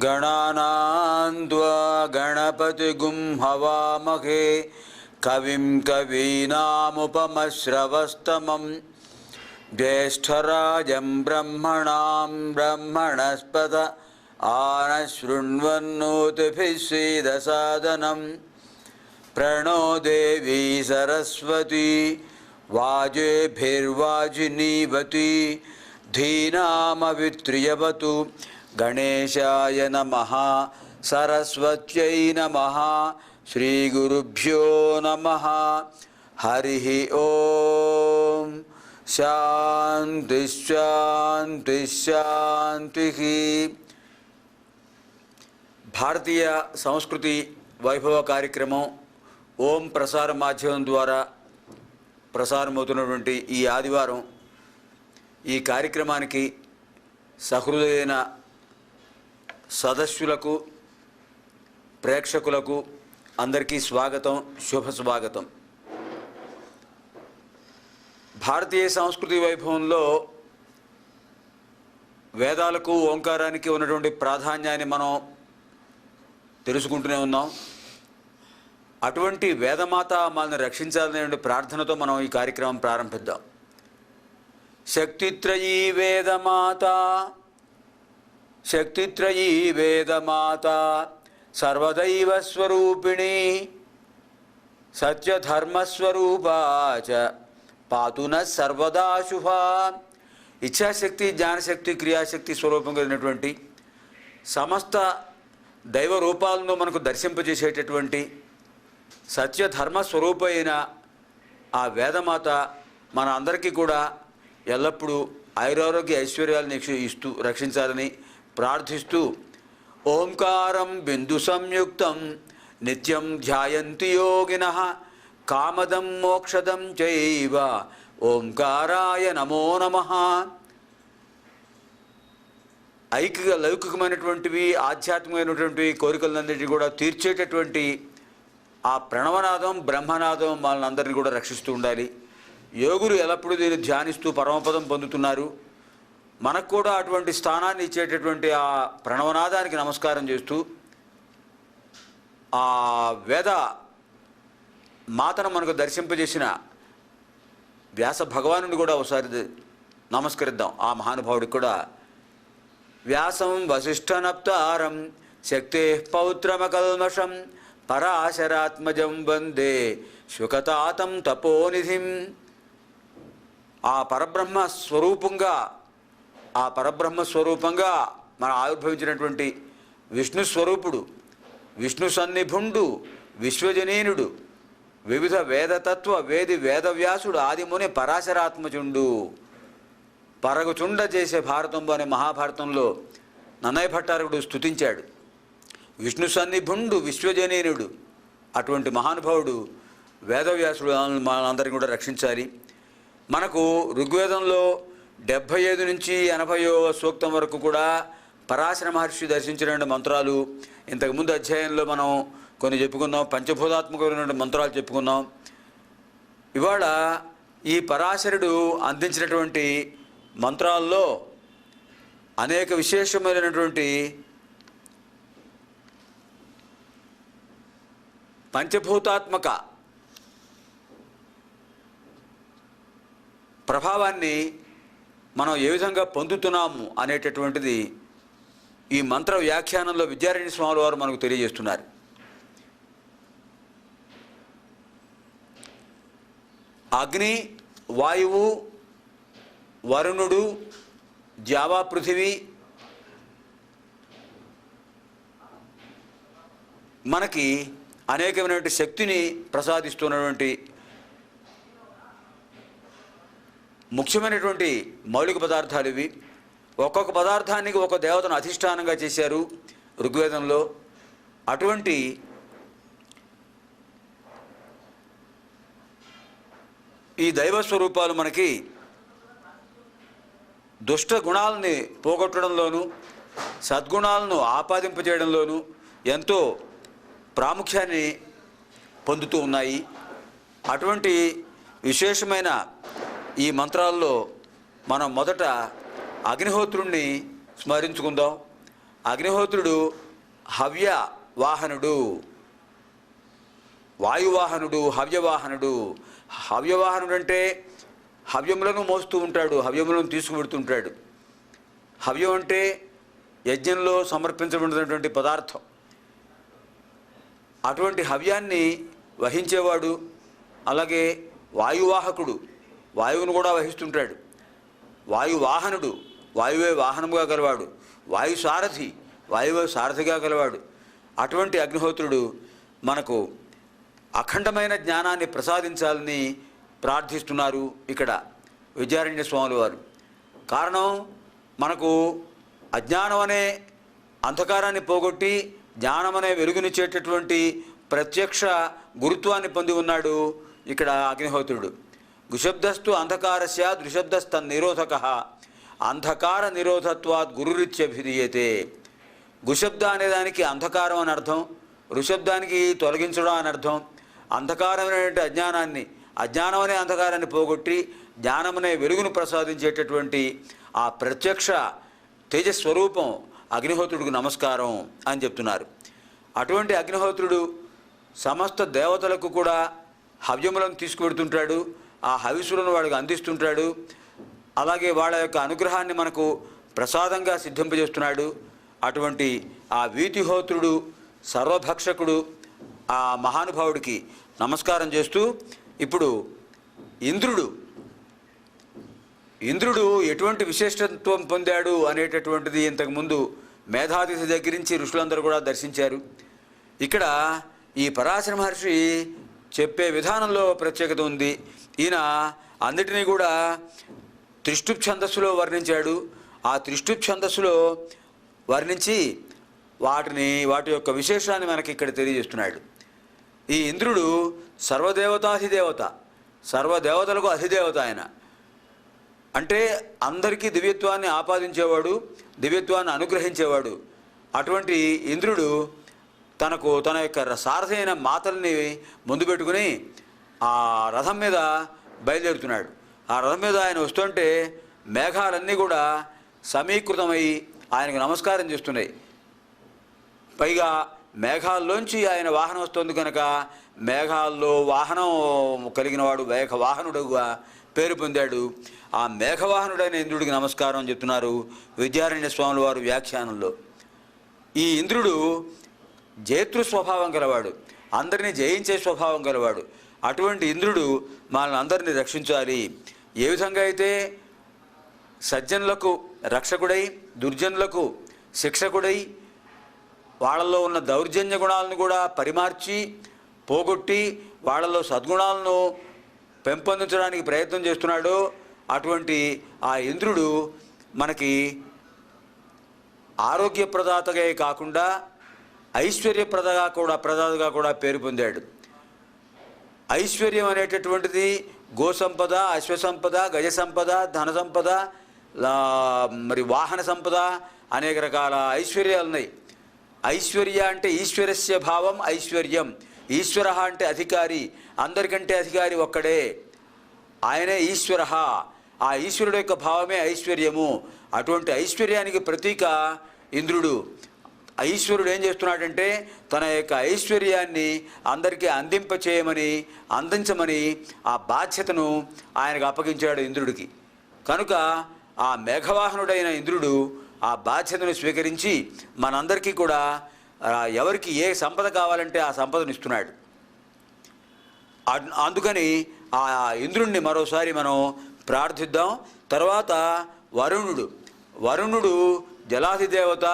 गणानान्त्वा गणपतिगुं हवामहे कविं कवीनामुपमश्रवस्तमं ज्येष्ठराजं ब्रह्मणां ब्रह्मणस्पत आनशृण्वन्नोतिभिः सीदसादनं प्रणो देवी सरस्वती वाजेभिर्वाजिनीवती धीनामवित्र्यवतु गणेशाय नमः सरस्वत्यै नमः श्रीगुरुभ्यो नमः हरिः ओम शांति शांति शांतिः। భారతీయ సంస్కృతి వైభవ కార్యక్రమం ఓం ప్రసార మాధ్యమం ద్వారా ప్రసారమవుతున్నటువంటి ఈ ఆదివారం ఈ కార్యక్రమానికి సహృదయైన సదస్సులకు ప్రేక్షకులకు అందరికీ స్వాగతం, శుభ స్వాగతం. భారతీయ సంస్కృతి వైభవంలో వేదాలకు ఓంకారానికి ఉన్నటువంటి ప్రాధాన్యాన్ని మనం తెలుసుకుంటూనే ఉన్నాం. అటువంటి వేదమాత మనల్ని రక్షించాలనే ప్రార్థనతో మనం ఈ కార్యక్రమం ప్రారంభిద్దాం. శక్తిత్రయీ వేదమాత శక్తిత్రయీ వేదమాత సర్వదైవ స్వరూపిణి సత్యధర్మస్వరూపా చ పాతు న సర్వదా శుభా. ఇచ్ఛాశక్తి, జ్ఞానశక్తి, క్రియాశక్తి స్వరూపం కలిగినటువంటి సమస్త దైవ రూపాలను మనకు దర్శింపజేసేటటువంటి సత్యధర్మ స్వరూపమైన ఆ వేదమాత మన అందరికీ కూడా ఎల్లప్పుడూ ఆయురారోగ్య ఐశ్వర్యాలను ఇస్తూ రక్షించాలని ప్రార్థిస్తూ ఓంకారం బిందు సంయుక్తం నిత్యం ధ్యాయంతి యోగినః కామదం మోక్షదం చైవ ఓంకారాయ నమో నమః. లౌకికమైనటువంటివి, ఆధ్యాత్మికమైనటువంటి కోరికలన్నింటినీ కూడా తీర్చేటటువంటి ఆ ప్రణవనాదం, బ్రహ్మనాదం మనల్ని అందరినీ కూడా రక్షిస్తూ ఉండాలి. యోగులు ఎల్లప్పుడూ దీన్ని ధ్యానిస్తూ పరమపదం పొందుతున్నారు. మనకు కూడా అటువంటి స్థానాన్ని ఇచ్చేటటువంటి ఆ ప్రణవనాదానికి నమస్కారం చేస్తూ ఆ వేద మాతను మనకు దర్శింపజేసిన వ్యాస భగవానుని కూడా ఒకసారి నమస్కరిద్దాం. ఆ మహానుభావుడికి కూడా వ్యాసం వసిష్ఠనప్తారం శక్తే పౌత్రమకల్మషం పరాశరాత్మజం వందే శుకతాతం తపోనిధిం. ఆ పరబ్రహ్మ స్వరూపంగా మన ఆవిర్భవించినటువంటి విష్ణు స్వరూపుడు, విష్ణు సన్నిభుండు, విశ్వజనీనుడు, వివిధ వేదతత్వ వేదవ్యాసుడు, ఆదిముని పరాశరాత్మజుండు, పరగుచుండ చేసే భారతంలో అనే మహాభారతంలో నన్నయ్య భట్టారకుడు స్తుతించాడు. విష్ణు సన్నిభుండు, విశ్వజనీనుడు అటువంటి మహానుభావుడు వేదవ్యాసుడు మనందరినీ కూడా రక్షించాలి. మనకు ఋగ్వేదంలో 75 నుంచి 80వ సూక్తం వరకు కూడా పరాశర మహర్షి దర్శించిన మంత్రాలు ఇంతకుముందు అధ్యాయంలో మనం కొన్ని చెప్పుకున్నాం. పంచభూతాత్మకమైనటువంటి మంత్రాలు చెప్పుకున్నాం. ఇవాళ ఈ పరాశరుడు అందించినటువంటి మంత్రాల్లో అనేక విశేషమైనటువంటి పంచభూతాత్మక ప్రభావాన్ని మనం ఏ విధంగా పొందుతున్నాము అనేటటువంటిది ఈ మంత్ర వ్యాఖ్యానంలో విద్యారణ్య స్వాముల వారు మనకు తెలియజేస్తున్నారు. అగ్ని, వాయువు, వరుణుడు, జావా పృథివీ మనకి అనేకమైనటువంటి శక్తిని ప్రసాదిస్తున్నటువంటి ముఖ్యమైనటువంటి మౌలిక పదార్థాలు ఇవి. ఒక్కొక్క పదార్థానికి ఒక దేవతను అధిష్టానంగా చేశారు ఋగ్వేదంలో. అటువంటి ఈ దైవ స్వరూపాలు మనకి దుష్ట గుణాలని పోగొట్టడంలోనూ సద్గుణాలను ఆపాదింపజేయడంలోనూ ఎంతో ప్రాముఖ్యాన్ని పొందుతూ ఉన్నాయి. అటువంటి విశేషమైన ఈ మంత్రాల్లో మనం మొదట అగ్నిహోత్రుణ్ణి స్మరించుకుందాం. అగ్నిహోత్రుడు హవ్యవాహనుడు, వాయువాహనుడు, హవ్యవాహనుడు. హవ్యవాహనుడు అంటే హవ్యములను మోస్తూ ఉంటాడు, హవ్యములను తీసుకువెడుతుంటాడు. హవ్యం అంటే యజ్ఞంలో సమర్పించబడినటువంటి పదార్థం. అటువంటి హవ్యాన్ని వహించేవాడు. అలాగే వాయువాహకుడు, వాయువును కూడా వహిస్తుంటాడు. వాయువాహనుడు, వాయువే వాహనముగా గలవాడు. వాయు సారథి, వాయువే సారథిగా గలవాడు. అటువంటి అగ్నిహోత్రుడు మనకు అఖండమైన జ్ఞానాన్ని ప్రసాదించాలని ప్రార్థిస్తున్నారు ఇక్కడ విద్యారణ్య స్వాముల వారు. కారణం, మనకు అజ్ఞానం అనే అంధకారాన్ని పోగొట్టి జ్ఞానం అనే వెలుగునిచ్చేటటువంటి ప్రత్యక్ష గురుత్వాన్ని పొంది ఉన్నాడు ఇక్కడ అగ్నిహోత్రుడు. గుశబ్దస్తు అంధకారస్య దృశబ్దస్తన్ నిరోధక అంధకార నిరోధత్వాత్ గురురిత్యభిధీయతే. గుశబ్ద అనేదానికి అంధకారం అని అర్థం, ఋషబ్దానికి తొలగించడం అని అర్థం. అంధకారమైనటువంటి అజ్ఞానం అనే అంధకారాన్ని పోగొట్టి జ్ఞానమనే వెలుగును ప్రసాదించేటటువంటి ఆ ప్రత్యక్ష తేజస్వరూపం అగ్నిహోత్రుడికి నమస్కారం అని చెప్తున్నారు. అటువంటి అగ్నిహోత్రుడు సమస్త దేవతలకు కూడా హవ్యములను తీసుకువెడుతుంటాడు. ఆ హవిసులను వాడికి అందిస్తుంటాడు. అలాగే వాళ్ళ యొక్క అనుగ్రహాన్ని మనకు ప్రసాదంగా సిద్ధింపజేస్తున్నాడు. అటువంటి ఆ వీతిహోత్రుడు, సర్వభక్షకుడు, ఆ మహానుభావుడికి నమస్కారం చేస్తూ ఇప్పుడు ఇంద్రుడు ఎటువంటి విశేషత్వం పొందాడు అనేటటువంటిది ఇంతకుముందు మేధాతిథి దగ్గర నుంచి ఋషులందరూ కూడా దర్శించారు. ఇక్కడ ఈ పరాశర మహర్షి చెప్పే విధానంలో ప్రత్యేకత ఉంది. ఈయన అన్నిటినీ కూడా త్రిష్టుప్ ఛందస్సులో వర్ణించాడు. ఆ త్రిష్టుప్ ఛందస్సులో వర్ణించి వాటి యొక్క విశేషాన్ని మనకి ఇక్కడ తెలియజేస్తున్నాడు. ఈ ఇంద్రుడు సర్వదేవతాధిదేవత, సర్వదేవతలకు అధిదేవత. ఆయన అంటే అందరికీ దివ్యత్వాన్ని ఆపాదించేవాడు, దివ్యత్వాన్ని అనుగ్రహించేవాడు. అటువంటి ఇంద్రుడు తన యొక్క సారథి అయిన మాతల్ని ముందు పెట్టుకుని ఆ రథం మీద బయలుదేరుతున్నాడు. ఆ రథం మీద ఆయన వస్తుంటే మేఘాలన్నీ కూడా సమీకృతమై ఆయనకు నమస్కారం చేస్తున్నాయి. పైగా మేఘాల్లోంచి ఆయన వాహనం వస్తుంది కనుక మేఘాల్లో వాహనం కలిగిన వాడు మేఘవాహనుడుగా పేరు పొందాడు. ఆ మేఘవాహనుడైన ఇంద్రుడికి నమస్కారం అని చెప్తున్నారు విద్యారణ్య స్వాముల వారు వ్యాఖ్యానంలో. ఈ ఇంద్రుడు జేతృ స్వభావం గలవాడు, అందరినీ జయించే స్వభావం గలవాడు. అటువంటి ఇంద్రుడు మనల్ని అందరినీ రక్షించాలి. ఏ విధంగా అయితే సజ్జనులకు రక్షకుడై దుర్జనులకు శిక్షకుడై వాళ్ళలో ఉన్న దౌర్జన్య గుణాలను కూడా పరిమార్చి పోగొట్టి వాళ్ళలో సద్గుణాలను పెంపొందించడానికి ప్రయత్నం చేస్తున్నాడో అటువంటి ఆ ఇంద్రుడు మనకి ఆరోగ్యప్రదాతగా కాకుండా ప్రదాతగా కూడా పేరు పొందాడు. ఐశ్వర్యం అనేటటువంటిది గోసంపద, అశ్వసంపద, గజ సంపద, ధన సంపద, మరి వాహన సంపద, అనేక రకాల ఐశ్వర్యాలు ఉన్నాయి. ఐశ్వర్య అంటే ఈశ్వరస్య భావం ఐశ్వర్యం. ఈశ్వర అంటే అధికారి, అందరికంటే అధికారి ఒక్కడే, ఆయనే ఈశ్వర. ఆ ఈశ్వరుడు యొక్క భావమే ఐశ్వర్యము. అటువంటి ఐశ్వర్యానికి ప్రతీక ఇంద్రుడు. ఈశ్వరుడు ఏం చేస్తున్నాడంటే తన యొక్క ఐశ్వర్యాన్ని అందరికీ అందించమని ఆ బాధ్యతను ఆయనకు అప్పగించాడు ఇంద్రుడికి. కనుక ఆ మేఘవాహనుడైన ఇంద్రుడు ఆ బాధ్యతను స్వీకరించి మనందరికీ కూడా ఎవరికి ఏ సంపద కావాలంటే ఆ సంపదను ఇస్తున్నాడు. అందుకని ఆ ఇంద్రుణ్ణి మరోసారి మనం ప్రార్థిద్దాం. తర్వాత వరుణుడు జలాధిదేవత.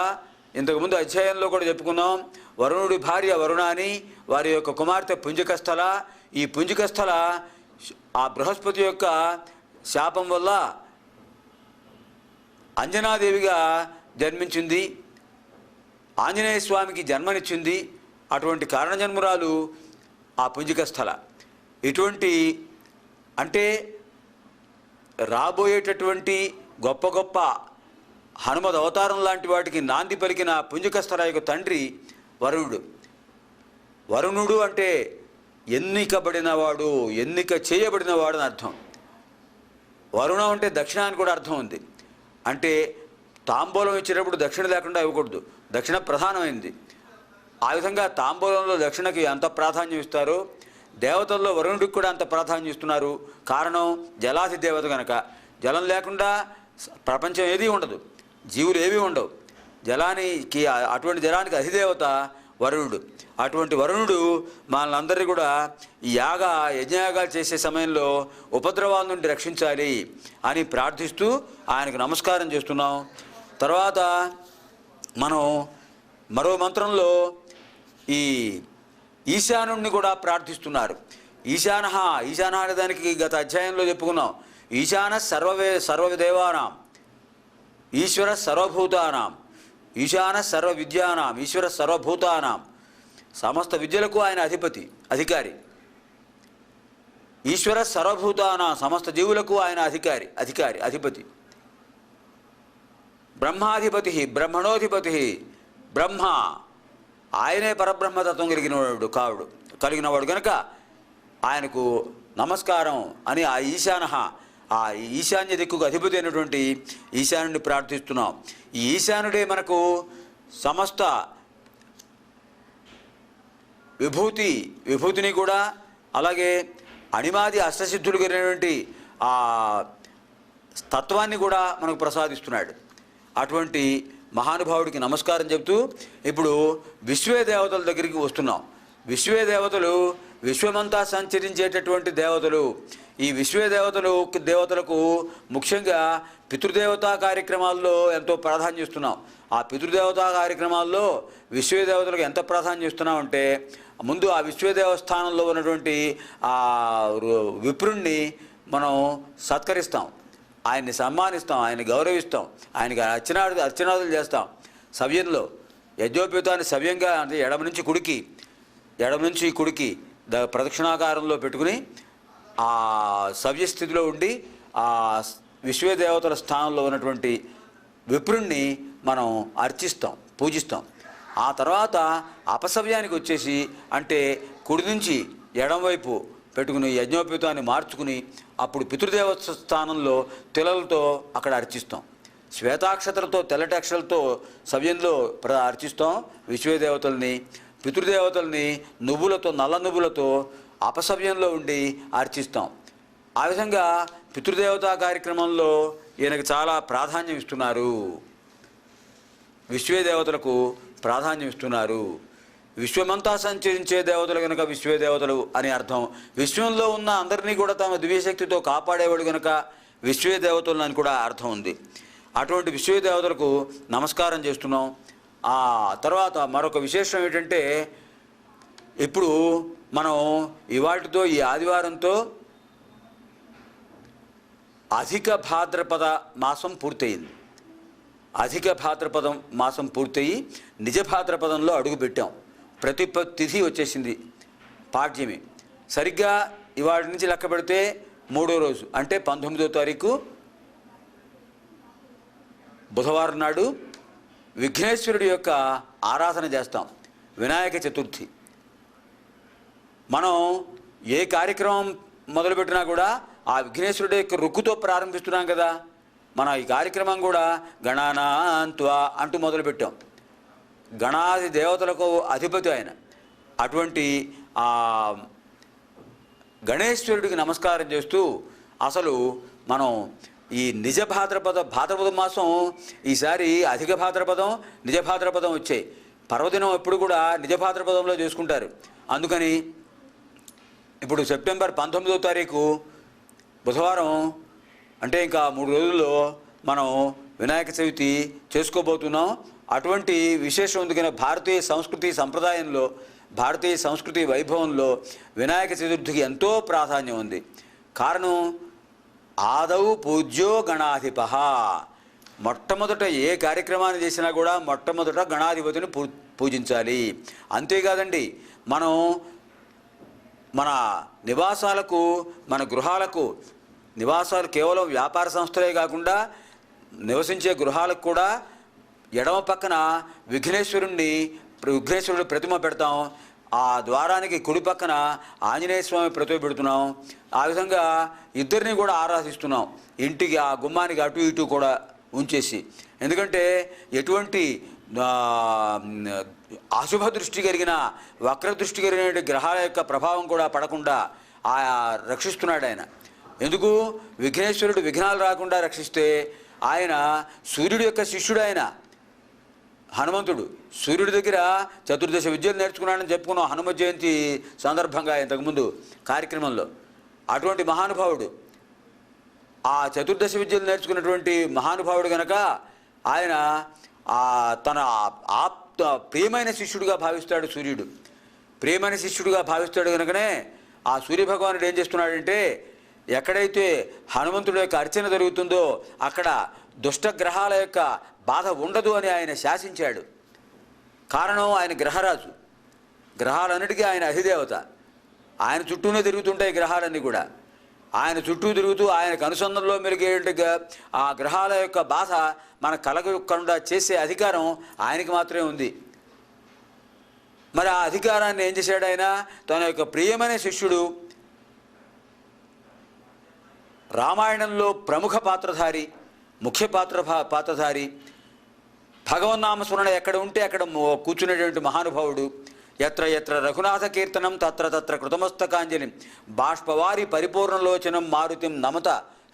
ఇంతకుముందు అధ్యాయంలో కూడా చెప్పుకున్నాం. వరుణుడి భార్య వరుణాని, వారి యొక్క కుమార్తె పుంజికస్థల. ఈ పుంజికస్థల ఆ బృహస్పతి యొక్క శాపం వల్ల అంజనాదేవిగా జన్మించింది, ఆంజనేయ స్వామికి జన్మనిచ్చింది. అటువంటి కారణజన్మురాలు ఆ పుంజిక స్థల. ఇటువంటి అంటే రాబోయేటటువంటి గొప్ప గొప్ప హనుమద్ అవతారం లాంటి వాటికి నాంది పలికిన పుంజిక స్థల యొక్క తండ్రి వరుణుడు. వరుణుడు అంటే ఎన్నికబడినవాడు, ఎన్నిక చేయబడినవాడు అని అర్థం. వరుణం అంటే దక్షిణ అని కూడా అర్థం ఉంది. అంటే తాంబూలం ఇచ్చేటప్పుడు దక్షిణ లేకుండా ఇవ్వకూడదు, దక్షిణ ప్రధానమైంది. ఆ విధంగా తాంబూలంలో దక్షిణకి అంత ప్రాధాన్యం ఇస్తారో దేవతల్లో వరుణుడికి కూడా అంత ప్రాధాన్యం ఇస్తున్నారు. కారణం జలాది దేవత కనుక. జలం లేకుండా ప్రపంచం ఏదీ ఉండదు, జీవులు ఏవీ ఉండవు. జలానికి, అటువంటి జలానికి అధిదేవత వరుణుడు. అటువంటి వరుణుడు మనందరినీ కూడా ఈ యజ్ఞయాగాలు చేసే సమయంలో ఉపద్రవాల నుండి రక్షించాలి అని ప్రార్థిస్తూ ఆయనకు నమస్కారం చేస్తున్నాం. తర్వాత మనం మరో మంత్రంలో ఈ ఈశానుడిని కూడా ప్రార్థిస్తున్నారు. ఈశాన అనే దానికి గత అధ్యాయంలో చెప్పుకున్నాం. ఈశాన సర్వదేవానాం ఈశ్వర సర్వభూతానాం, ఈశాన సర్వ విద్యానాం ఈశ్వర సర్వభూతానాం. సమస్త విద్యలకు ఆయన అధికారి. ఈశ్వర సర్వభూతానాం, సమస్త జీవులకు ఆయన అధిపతి. బ్రహ్మాధిపతి, బ్రహ్మణోధిపతి. బ్రహ్మ ఆయనే పరబ్రహ్మతత్వం కలిగినవాడు కనుక ఆయనకు నమస్కారం అని ఆ ఈశాన్య దిక్కుకు అధిపతి అయినటువంటి ఈశానుడిని ప్రార్థిస్తున్నాం. ఈ ఈశానుడే మనకు సమస్త విభూతిని కూడా, అలాగే అణిమాది అష్టసిద్ధులు కలిగినటువంటి ఆ తత్వాన్ని కూడా మనకు ప్రసాదిస్తున్నాడు. అటువంటి మహానుభావుడికి నమస్కారం చెప్తూ ఇప్పుడు విశ్వే దేవతల దగ్గరికి వస్తున్నాం. విశ్వే దేవతలు విశ్వమంతా సంచరించేటటువంటి దేవతలు. ఈ విశ్వే దేవతలకు ముఖ్యంగా పితృదేవతా కార్యక్రమాల్లో ఎంతో ప్రాధాన్యం ఇస్తున్నాం. ఆ పితృదేవతా కార్యక్రమాల్లో విశ్వే దేవతలకు ఎంత ప్రాధాన్యం ఇస్తున్నామంటే, ముందు ఆ విశ్వే దేవస్థానంలో ఉన్నటువంటి ఆ విప్రుణ్ణి మనం సత్కరిస్తాం, ఆయన్ని సన్మానిస్తాం, ఆయన్ని గౌరవిస్తాం, ఆయనకి అర్చనాదులు చేస్తాం. సవ్యంలో యజ్ఞోపేతాన్ని సవ్యంగా, అంటే ఎడమ నుంచి కుడికి ప్రదక్షిణాకారంలో పెట్టుకుని ఆ సవ్యస్థితిలో ఉండి ఆ విశ్వదేవతల స్థానంలో ఉన్నటువంటి విప్రుణ్ణి మనం అర్చిస్తాం, పూజిస్తాం. ఆ తర్వాత అపసవ్యానికి వచ్చేసి, అంటే కుడి నుంచి ఎడంవైపు పెట్టుకుని యజ్ఞోపేతాన్ని మార్చుకుని అప్పుడు పితృదేవత స్థానంలో తిలలతో అక్కడ అర్చిస్తాం. శ్వేతాక్షతలతో, తెల్లటి అక్షరాలతో సవ్యంలో అర్చిస్తాం విశ్వదేవతల్ని. పితృదేవతల్ని నువ్వులతో, నల్ల నువ్వులతో అపసవ్యంలో ఉండి అర్చిస్తాం. ఆ విధంగా పితృదేవతా కార్యక్రమంలో ఈయనకు చాలా ప్రాధాన్యం ఇస్తున్నారు. విశ్వే దేవతలకు ప్రాధాన్యం ఇస్తున్నారు. విశ్వమంతా సంచరించే దేవతలు కనుక విశ్వే దేవతలు అని అర్థం. విశ్వంలో ఉన్న అందరినీ కూడా తమ దివ్యశక్తితో కాపాడేవాడు కనుక విశ్వే దేవతలు అని కూడా అర్థం ఉంది. అటువంటి విశ్వే దేవతలకు నమస్కారం చేస్తున్నాం. ఆ తర్వాత మరొక విశేషం ఏంటంటే, ఇప్పుడు మనం ఇవాటితో, ఈ ఆదివారంతో అధిక భాద్రపద మాసం పూర్తయింది. అధిక భాద్రపదం మాసం పూర్తయి నిజ భాద్రపదంలో అడుగుపెట్టాం. తిథి వచ్చేసింది, పాడ్యమి. సరిగ్గా ఇవాటి నుంచి లెక్క పెడితే 3వ రోజు, అంటే 19వ తారీఖు బుధవారం నాడు విఘ్నేశ్వరుడి యొక్క ఆరాధన చేస్తాం, వినాయక చతుర్థి. మనం ఏ కార్యక్రమం మొదలుపెట్టినా కూడా ఆ విఘ్నేశ్వరుడి యొక్క రుక్కుతో ప్రారంభిస్తున్నాం కదా. మన ఈ కార్యక్రమం కూడా గణానాన్త్వా అంటూ మొదలుపెట్టాం. గణాది దేవతలకు అధిపతి ఆయన. అటువంటి ఆ గణేశ్వరుడికి నమస్కారం చేస్తూ అసలు మనం ఈ నిజ భాద్రపద మాసం ఈసారి అధిక భాద్రపదం, నిజ భాద్రపదం వచ్చాయి. పర్వదినం ఎప్పుడు కూడా నిజ భాద్రపదంలో చేసుకుంటారు. అందుకని ఇప్పుడు సెప్టెంబర్ 19వ తారీఖు బుధవారం, అంటే ఇంకా 3 రోజుల్లో మనం వినాయక చవితి చేసుకోబోతున్నాం. అటువంటి విశేషం ఉంది కనుక భారతీయ సంస్కృతి సంప్రదాయంలో, భారతీయ సంస్కృతి వైభవంలో వినాయక చతుర్థికి ఎంతో ప్రాధాన్యం ఉంది. కారణం ఆదౌ పూజ్యో గణాధిప. మొట్టమొదట ఏ కార్యక్రమాన్ని చేసినా కూడా మొట్టమొదట గణాధిపతిని పూజించాలి. అంతేకాదండి, మనం మన నివాసాలకు, మన గృహాలకు, నివాసాలు కేవలం వ్యాపార సంస్థలే కాకుండా నివసించే గృహాలకు కూడా ఎడమ పక్కన విఘ్నేశ్వరుడి ప్రతిమ పెడతాం. ఆ ద్వారానికి కుడి పక్కన ఆంజనేయ స్వామి ప్రతిమ పెడుతున్నాం. ఆ విధంగా ఇద్దరిని కూడా ఆరాధిస్తున్నాం. ఇంటికి ఆ గుమ్మానికి అటు ఇటు కూడా ఉంచేసి. ఎందుకంటే ఎటువంటి అశుభ దృష్టి కలిగిన, వక్ర దృష్టి కలిగిన గ్రహాల యొక్క ప్రభావం కూడా పడకుండా రక్షిస్తున్నాడు ఆయన. ఎందుకు? విఘ్నేశ్వరుడు విఘ్నాలు రాకుండా రక్షిస్తే, ఆయన సూర్యుడి యొక్క శిష్యుడు. ఆయన హనుమంతుడు సూర్యుడి దగ్గర చతుర్దశ విద్యలు నేర్చుకున్నాడని చెప్పుకున్నాం హనుమ జయంతి సందర్భంగా ఇంతకుముందు కార్యక్రమంలో. అటువంటి మహానుభావుడు, ఆ చతుర్దశ విద్యలు నేర్చుకున్నటువంటి మహానుభావుడు కనుక ఆయన తన ప్రియమైన శిష్యుడిగా భావిస్తాడు సూర్యుడు. ప్రియమైన శిష్యుడిగా భావిస్తాడు కనుకనే ఆ సూర్యభగవానుడు ఏం చేస్తున్నాడంటే, ఎక్కడైతే హనుమంతుడి యొక్క అర్చన జరుగుతుందో అక్కడ దుష్టగ్రహాల యొక్క బాధ ఉండదు అని ఆయన శాసించాడు. కారణం, ఆయన గ్రహరాజు, గ్రహాలన్నిటికీ ఆయన అధిదేవత. ఆయన చుట్టూనే తిరుగుతుంటాయి గ్రహాలన్నీ కూడా. ఆయన చుట్టూ తిరుగుతూ ఆయనకు అనుసంధానంలో మెలిగేట్టుగా ఆ గ్రహాల యొక్క బాధ మనకు కలగకుండా చేసే అధికారం ఆయనకి మాత్రమే ఉంది. మరి ఆ అధికారాన్ని ఏం చేశాడు ఆయన? తన యొక్క ప్రియమైన శిష్యుడు, రామాయణంలో ప్రముఖ పాత్రధారి, ముఖ్య పాత్రధారి, భగవన్నామస్మరణ ఎక్కడ ఉంటే అక్కడ కూర్చునేటువంటి మహానుభావుడు. ఎత్ర ఎత్ర రఘునాథ కీర్తనం తత్ర తత్ర కృతమస్తకాంజలి బాష్పవారి పరిపూర్ణలోచనం మారుతిం నమత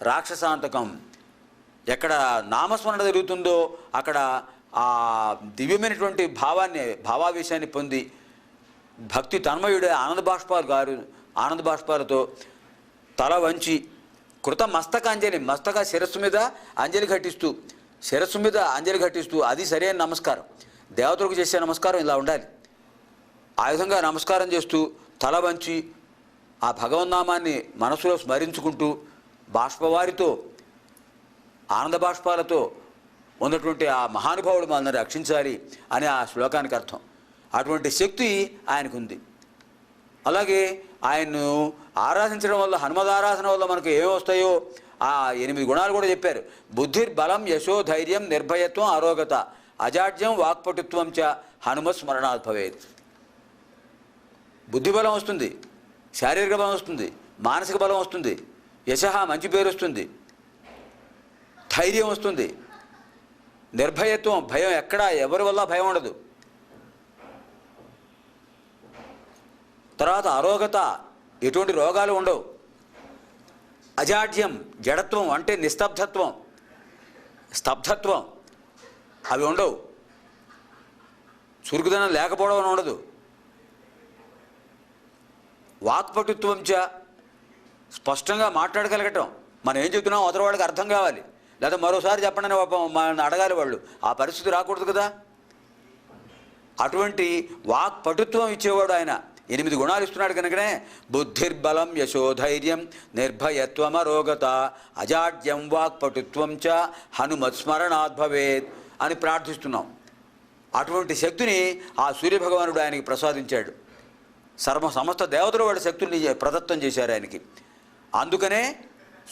రాక్షసాంతకం. ఎక్కడ నామస్మరణ జరుగుతుందో అక్కడ ఆ దివ్యమైనటువంటి భావావేశాన్ని పొంది భక్తి తన్మయుడే ఆనంద బాష్పాలతో తల వంచి కృత మస్తకాంజలి, మస్తక శిరస్సు మీద అంజలి ఘటిస్తూ అది సరైన నమస్కారం. దేవతలకు చేసే నమస్కారం ఇలా ఉండాలి. ఆ విధంగా నమస్కారం చేస్తూ తల వంచి ఆ భగవన్నామాన్ని మనసులో స్మరించుకుంటూ బాష్పవారితో, ఆనంద బాష్పాలతో ఉన్నటువంటి ఆ మహానుభావుడు మనల్ని రక్షించాలి అని ఆ శ్లోకానికి అర్థం. అటువంటి శక్తి ఆయనకు ఉంది. అలాగే ఆయన్ను ఆరాధించడం వల్ల, హనుమదారాధన వల్ల మనకు ఏమొస్తాయో ఆ 8 గుణాలు కూడా చెప్పారు. బుద్ధిర్బలం, యశో, ధైర్యం, నిర్భయత్వం, అరోగత, అజాడ్యం, వాక్పటుత్వం చ హనుమస్మరణాత్ భవేత్. బుద్ధిబలం వస్తుంది, శారీరక బలం వస్తుంది, మానసిక బలం వస్తుంది, యశః మంచి పేరు వస్తుంది, ధైర్యం వస్తుంది, నిర్భయత్వం, భయం ఎక్కడా ఎవరి వల్ల భయం ఉండదు. తర్వాత అరోగత, ఎటువంటి రోగాలు ఉండవు. అజాడ్యం, జడత్వం అంటే నిస్తబ్దత్వం, స్తబ్దత్వం అవి ఉండవు. చురుకుదనం లేకపోవడం అని ఉండదు. వాక్పటుత్వం చ, స్పష్టంగా మాట్లాడగలగటం. మనం ఏం చెప్తున్నాం అవతల వాళ్ళకి అర్థం కావాలి, లేదా మరోసారి చెప్పండి మనల్ని అడగాలి వాళ్ళు. ఆ పరిస్థితి రాకూడదు కదా. అటువంటి వాక్పటుత్వం ఇచ్చేవాడు ఆయన. 8 గుణాలు ఇస్తున్నాడు కనుకనే బుద్ధిర్బలం, యశోధైర్యం, నిర్భయత్వం, అరోగత, అజాడ్యం, వాక్పటుత్వం చ హనుమత్స్మరణాత్ భవేత్ అని ప్రార్థిస్తున్నాం. అటువంటి శక్తిని ఆ సూర్యభగవానుడు ఆయనకి ప్రసాదించాడు. సమస్త దేవతలు వాళ్ళ శక్తుల్ని ప్రదత్తం చేశారు ఆయనకి. అందుకనే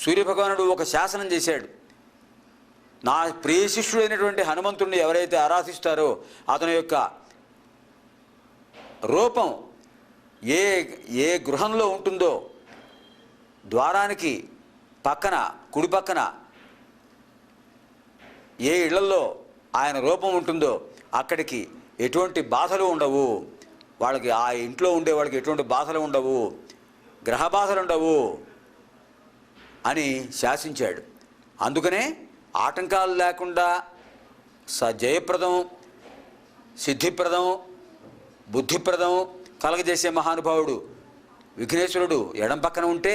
సూర్యభగవానుడు ఒక శాసనం చేశాడు. నా ప్రియ శిష్యుడైనటువంటి హనుమంతుడిని ఎవరైతే ఆరాధిస్తారో అతని యొక్క రూపం ఏ గృహంలో ఉంటుందో, ద్వారానికి పక్కన కుడి పక్కన ఏ ఇళ్లలో ఆయన రూపం ఉంటుందో అక్కడికి ఎటువంటి బాధలు ఉండవు. వాళ్ళకి ఆ ఇంట్లో ఉండే వాళ్ళకి ఎటువంటి బాధలు ఉండవు, గ్రహ బాధలు ఉండవు అని శాసించాడు. అందుకనే ఆటంకాలు లేకుండా జయప్రదం, సిద్ధిప్రదం, బుద్ధిప్రదం కలగజేసే మహానుభావుడు విఘ్నేశ్వరుడు ఎడం పక్కన ఉంటే,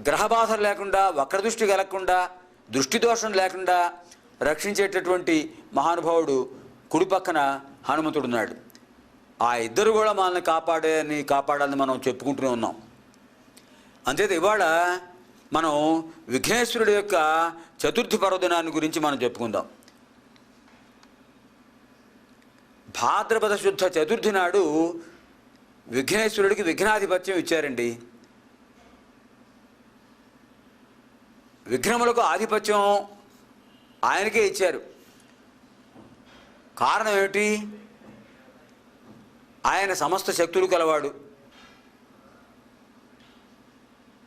గ్రహబాధలు లేకుండా, వక్రదృష్టి కలగకుండా, దృష్టి దోషం లేకుండా రక్షించేటటువంటి మహానుభావుడు కుడి పక్కన హనుమంతుడున్నాడు. ఆ ఇద్దరు కూడా మనల్ని కాపాడాలని మనం చెప్పుకుంటూనే ఉన్నాం. అంచేత ఇవాళ మనం విఘ్నేశ్వరుడి యొక్క చతుర్థి పర్వదినాన్ని గురించి మనం చెప్పుకుందాం. భాద్రపద శుద్ధ చతుర్థి నాడు విఘ్నేశ్వరుడికి విఘ్నాధిపత్యం ఇచ్చారండి. విఘ్నములకు ఆధిపత్యం ఆయనకే ఇచ్చారు. కారణం ఏమిటి? ఆయన సమస్త శక్తులు కలవాడు.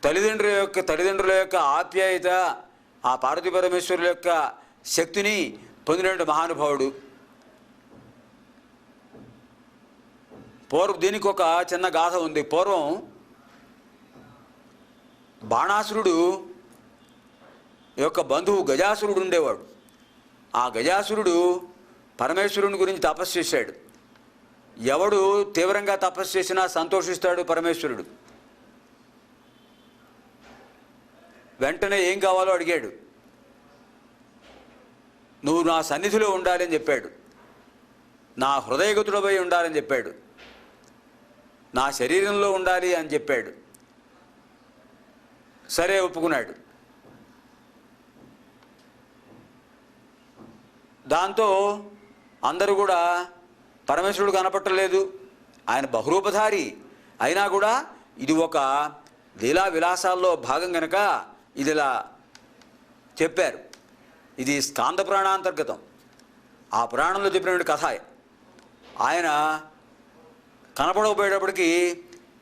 తల్లిదండ్రుల యొక్క ఆప్యాయత, ఆ పార్వతీ పరమేశ్వరుల యొక్క శక్తిని పొందిన మహానుభావుడు. దీనికి ఒక చిన్న గాథ ఉంది. పూర్వం బాణాసురుడు యొక్క బంధువు గజాసురుడు ఉండేవాడు. ఆ గజాసురుడు పరమేశ్వరుని గురించి తపస్సు చేశాడు. ఎవడు తీవ్రంగా తపస్సు చేసినా సంతోషిస్తాడు పరమేశ్వరుడు. వెంటనే ఏం కావాలో అడిగాడు. నువ్వు నా సన్నిధిలో ఉండాలని చెప్పాడు. నా హృదయగతులపై ఉండాలని చెప్పాడు. నా శరీరంలో ఉండాలి అని చెప్పాడు. సరే ఒప్పుకున్నాడు. దాంతో అందరూ కూడా పరమేశ్వరుడు కనపట్టలేదు. ఆయన బహురూపధారి అయినా కూడా ఇది ఒక లీలా విలాసాల్లో భాగం కనుక ఇది ఇలా చెప్పారు. ఇది స్కాంద పురాణాంతర్గతం. ఆ పురాణంలో చెప్పినటువంటి కథ. ఆయన కనపడకపోయేటప్పటికీ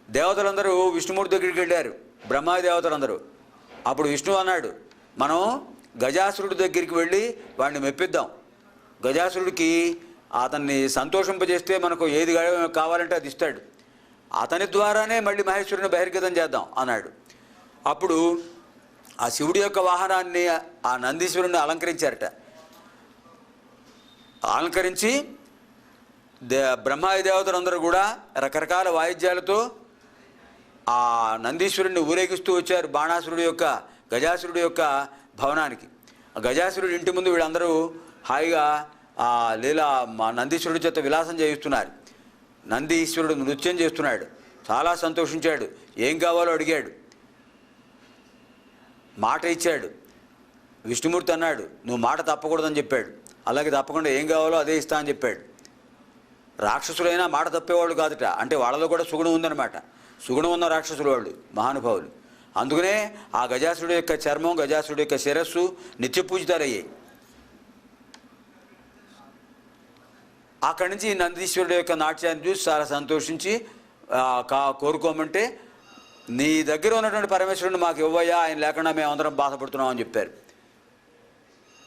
దేవతలందరూ విష్ణుమూర్తి దగ్గరికి వెళ్ళారు, బ్రహ్మాది దేవతలందరూ. అప్పుడు విష్ణువు అన్నాడు, మనం గజాసురుడి దగ్గరికి వెళ్ళి వాడిని మెప్పిద్దాం. గజాసురుడికి అతన్ని సంతోషింపజేస్తే మనకు ఏది కావాలంటే అది ఇస్తాడు. అతని ద్వారానే మళ్ళీ మహేశ్వరుని బహిర్గతం చేద్దాం అన్నాడు. అప్పుడు ఆ శివుడి యొక్క వాహనాన్ని ఆ నందీశ్వరుని అలంకరించారట. అలంకరించి బ్రహ్మాది దేవతలందరూ కూడా రకరకాల వాయిద్యాలతో ఆ నందీశ్వరుడిని ఊరేగిస్తూ వచ్చారు గజాసురుడి యొక్క భవనానికి. ఆ గజాసురుడి ఇంటి ముందు వీళ్ళందరూ హాయిగా ఆ నందీశ్వరుడి చేత విలాసం చేయిస్తున్నారు. నందీశ్వరుడు నృత్యం చేస్తున్నాడు. చాలా సంతోషించాడు. ఏం కావాలో అడిగాడు. మాట ఇచ్చాడు. విష్ణుమూర్తి అన్నాడు, నువ్వు మాట తప్పకూడదని చెప్పాడు. అలాగే తప్పకుండా ఏం కావాలో అదే ఇస్తా అని చెప్పాడు. రాక్షసులైనా మాట తప్పేవాళ్ళు కాదుట. అంటే వాళ్ళలో కూడా సుగుణం ఉందన్నమాట. సుగుణం ఉన్న రాక్షసులు వాళ్ళు, మహానుభావులు. అందుకనే ఆ గజాసురుడి యొక్క చర్మం, గజాసురుడి యొక్క శిరస్సు నిత్య పూజితాలయ్యాయి. అక్కడి నుంచి నందీశ్వరుడు యొక్క నాట్యాన్ని చూసి చాలా సంతోషించి కోరుకోమంటే, నీ దగ్గర ఉన్నటువంటి పరమేశ్వరుని మాకు ఇవ్వయ్యా, ఆయన లేకుండా మేము అందరం బాధపడుతున్నాం అని చెప్పారు.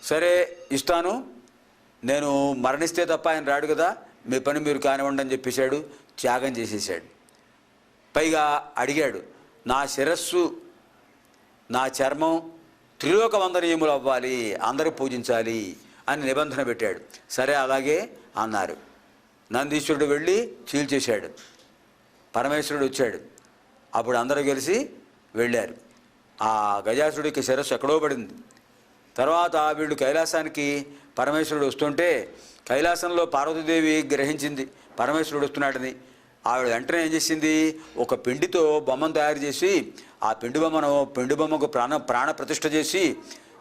సరే ఇస్తాను, నేను మరణిస్తే తప్ప ఆయన రాడు కదా, మీ పని మీరు కానివ్వండి అని చెప్పేశాడు. త్యాగం చేసేసాడు. పైగా అడిగాడు, నా శిరస్సు నా చర్మం త్రిలోక వందనీయములు అవ్వాలి, అందరూ పూజించాలి అని నిబంధన పెట్టాడు. సరే అలాగే అన్నారు. నందీశ్వరుడు వెళ్ళి చీల్చేశాడు. పరమేశ్వరుడు వచ్చాడు. అప్పుడు అందరూ కలిసి వెళ్ళారు. ఆ గజాసురుడికి శిరస్సు ఎక్కడో పడింది. తర్వాత వీళ్ళు కైలాసానికి పరమేశ్వరుడు వస్తుంటే కైలాసంలో పార్వతీదేవి గ్రహించింది పరమేశ్వరుడు వస్తున్నాడని. ఆవిడ వెంటనే ఏం చేసింది, ఒక పిండితో బొమ్మను తయారు చేసి ఆ పిండి బొమ్మకు ప్రాణ ప్రతిష్ఠ చేసి,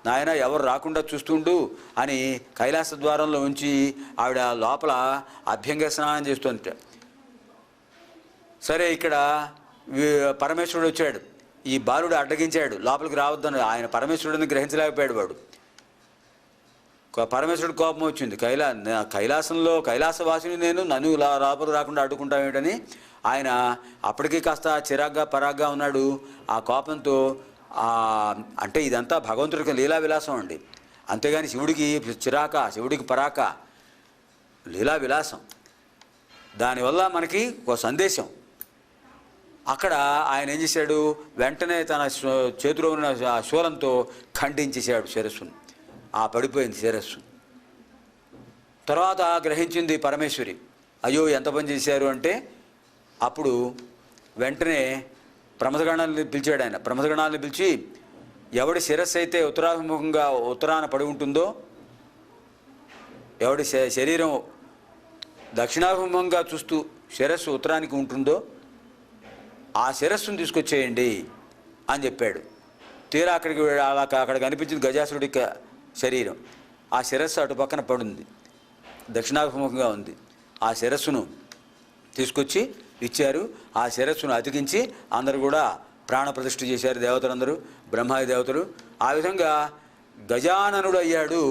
నాయన ఎవరు రాకుండా చూస్తుండు అని కైలాస ద్వారంలో ఉంచి ఆవిడ లోపల అభ్యంగ స్నానం చేస్తుంట. సరే ఇక్కడ పరమేశ్వరుడు వచ్చాడు. ఈ బాలుడు అడ్డగించాడు, లోపలికి రావద్దని. ఆయన పరమేశ్వరుడిని గ్రహించలేకపోయాడు. వాడు పరమేశ్వరుడు కోపం వచ్చింది. కైలాసంలో కైలాసవాసిని నేను, నన్ను లోపలికి రాకుండా అడ్డుకుంటామేంటని ఆయన అప్పటికీ కాస్త చిరాగ్గా పరాగ్గా ఉన్నాడు. ఆ కోపంతో అంటే ఇదంతా భగవంతుడికి లీలా విలాసం అండి. అంతేగాని శివుడికి చిరాక, శివుడికి పరాక, లీలా విలాసం. దానివల్ల మనకి ఒక సందేశం. అక్కడ ఆయన ఏం చేశాడు, వెంటనే తన చేతిలో ఉన్న శూలంతో ఖండించేశాడు శిరస్సును. పడిపోయింది శిరస్సు. తర్వాత గ్రహించింది పరమేశ్వరి, అయ్యో ఎంత పని చేశారు అంటే. అప్పుడు వెంటనే ప్రమథగణాలను పిలిచాడు ఆయన. ప్రమథగణాలను పిలిచి, ఎవడి శిరస్సు అయితే ఉత్తరాభిముఖంగా ఉత్తరాన పడి ఉంటుందో, ఎవడి శరీరం దక్షిణాభిముఖంగా చూస్తూ శిరస్సు ఉత్తరానికి ఉంటుందో, ఆ శిరస్సును తీసుకొచ్చేయండి అని చెప్పాడు. తీరా అక్కడికి అలా అక్కడ కనిపించింది గజాసురుడి శరీరం. ఆ శిరస్సు అటు పక్కన పడుంది, దక్షిణాభిముఖంగా ఉంది. ఆ శిరస్సును తీసుకొచ్చి ఇచ్చారు. ఆ శిరస్సును అతికించి అందరూ కూడా ప్రాణప్రతిష్ఠ చేశారు దేవతలందరూ, బ్రహ్మాది దేవతలు. ఆ విధంగా గజాననుడు అయ్యాడు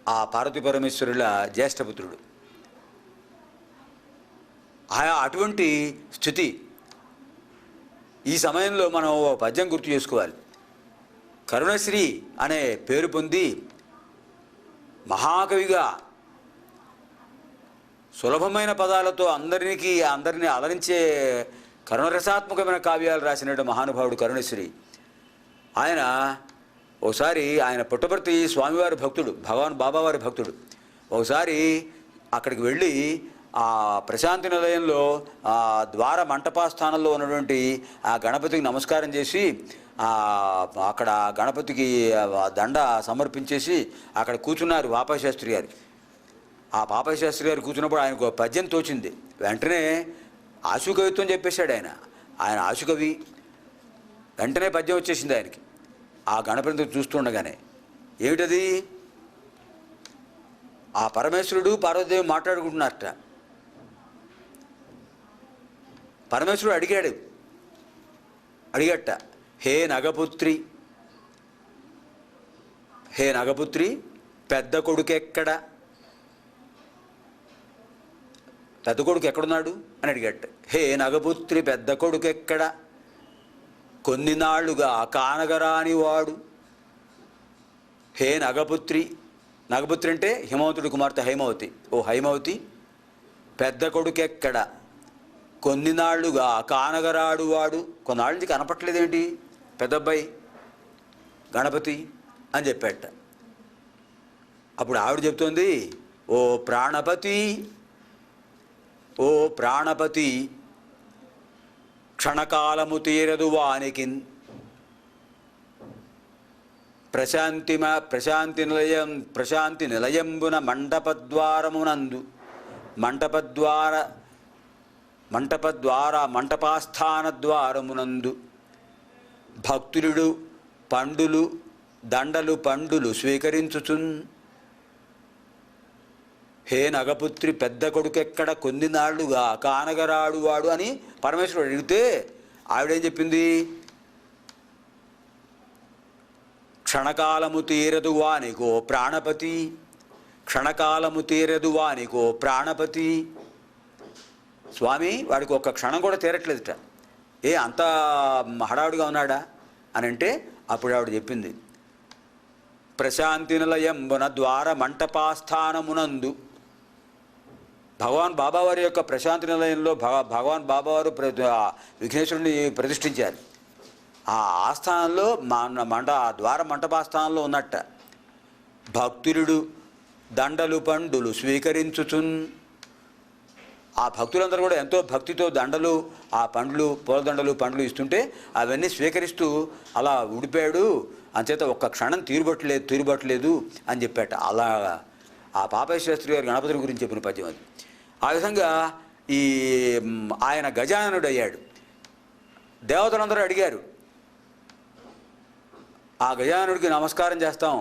ఆ పార్వతీ పరమేశ్వరుల జ్యేష్ఠపుత్రుడు. అటువంటి స్థితి. ఈ సమయంలో మనం ఓ పద్యం గుర్తు చేసుకోవాలి. కరుణశ్రీ అనే పేరు పొంది మహాకవిగా సులభమైన పదాలతో అందరినీ అలరించే కరుణరసాత్మకమైన కావ్యాలు రాసినట్టు మహానుభావుడు కరుణశ్రీ. ఆయన ఒకసారి ఆయన పుట్టపర్తి స్వామివారి భక్తుడు, భగవాన్ బాబావారి భక్తుడు. ఒకసారి అక్కడికి వెళ్ళి ఆ ప్రశాంతి నిలయంలో ఆ ద్వార మంటపాస్థానంలో ఉన్నటువంటి ఆ గణపతికి నమస్కారం చేసి అక్కడ గణపతికి దండ సమర్పించేసి అక్కడ కూర్చున్నారు పాపశాస్త్రి గారు. ఆ పాపశాస్త్రి గారు కూర్చున్నప్పుడు ఆయనకు పద్యం తోచింది. వెంటనే ఆశుకవిత్వం చెప్పేశాడు ఆయన ఆశుకవి. వెంటనే పద్యం వచ్చేసింది ఆయనకి ఆ గణపతిని చూస్తుండగానే. ఏమిటది? ఆ పరమేశ్వరుడు పార్వతీదేవి మాట్లాడుకుంటున్నారట. పరమేశ్వరుడు అడిగట, హే నగపుత్రి పెద్ద కొడుకు ఎక్కడ? పెద్ద కొడుకు ఎక్కడున్నాడు అని అడిగట. హే నగపుత్రి పెద్ద కొడుకు ఎక్కడ? కొన్ని నాళ్లుగా కానగరాని వాడు. హే నగపుత్రి అంటే హిమవంతుడి కుమార్తె హైమవతి. ఓ హైమవతి, పెద్ద కొడుకు ఎక్కడ? కొన్ని నాళ్లుగా కానగరాడు వాడు. కొన్నాళ్ళ నుంచి కనపట్లేదేంటి పెద్దబ్బాయి గణపతి అని చెప్పాట. అప్పుడు ఆవిడ చెప్తోంది, ఓ ప్రాణపతి క్షణకాలము తీరదు వానికిన్ ప్రశాంతి నిలయంబున మంటపాస్థాన ద్వారమునందు భక్తులుడు దండలు పండులు స్వీకరించుచున్. హే నగపుత్రి పెద్ద కొడుకెక్కడ? కొన్ని నాళ్లుగా కానగరాడువాడు అని పరమేశ్వరుడు అడిగితే ఆవిడేం చెప్పింది? క్షణకాలము తీరదు వానికో ప్రాణపతి. స్వామి, వాడికి ఒక్క క్షణం కూడా తీరట్లేదుట. అంత హడావుడిగా ఉన్నాడా అని అంటే అప్పుడు ఆవిడ చెప్పింది, ప్రశాంతి నిలయంబున ద్వార మంటపాస్థానమునందు. భగవాన్ బాబావారి యొక్క ప్రశాంతి నిలయంలో భగవాన్ బాబావారు విఘ్నేశ్వరుని ప్రతిష్ఠించారు. ఆ ఆస్థానంలో ద్వార మంటపాస్థానంలో ఉన్నట్ట. భక్తులుడు దండలు పండులు స్వీకరించుచున్. ఆ భక్తులందరూ కూడా ఎంతో భక్తితో దండలు, ఆ పండ్లు, పూలదండలు, పండ్లు ఇస్తుంటే అవన్నీ స్వీకరిస్తూ అలా ఉడిపాడు. అంచేత ఒక్క క్షణం తీరుబట్టలేదు అని చెప్పాట. అలా ఆ పాపశాస్త్రి గారి గణపతి గురించి చెప్పిన పద్యం అది. ఆ విధంగా ఆయన గజాననుడు అయ్యాడు. దేవతలందరూ అడిగారు, ఆ గజాననుడికి నమస్కారం చేస్తాం.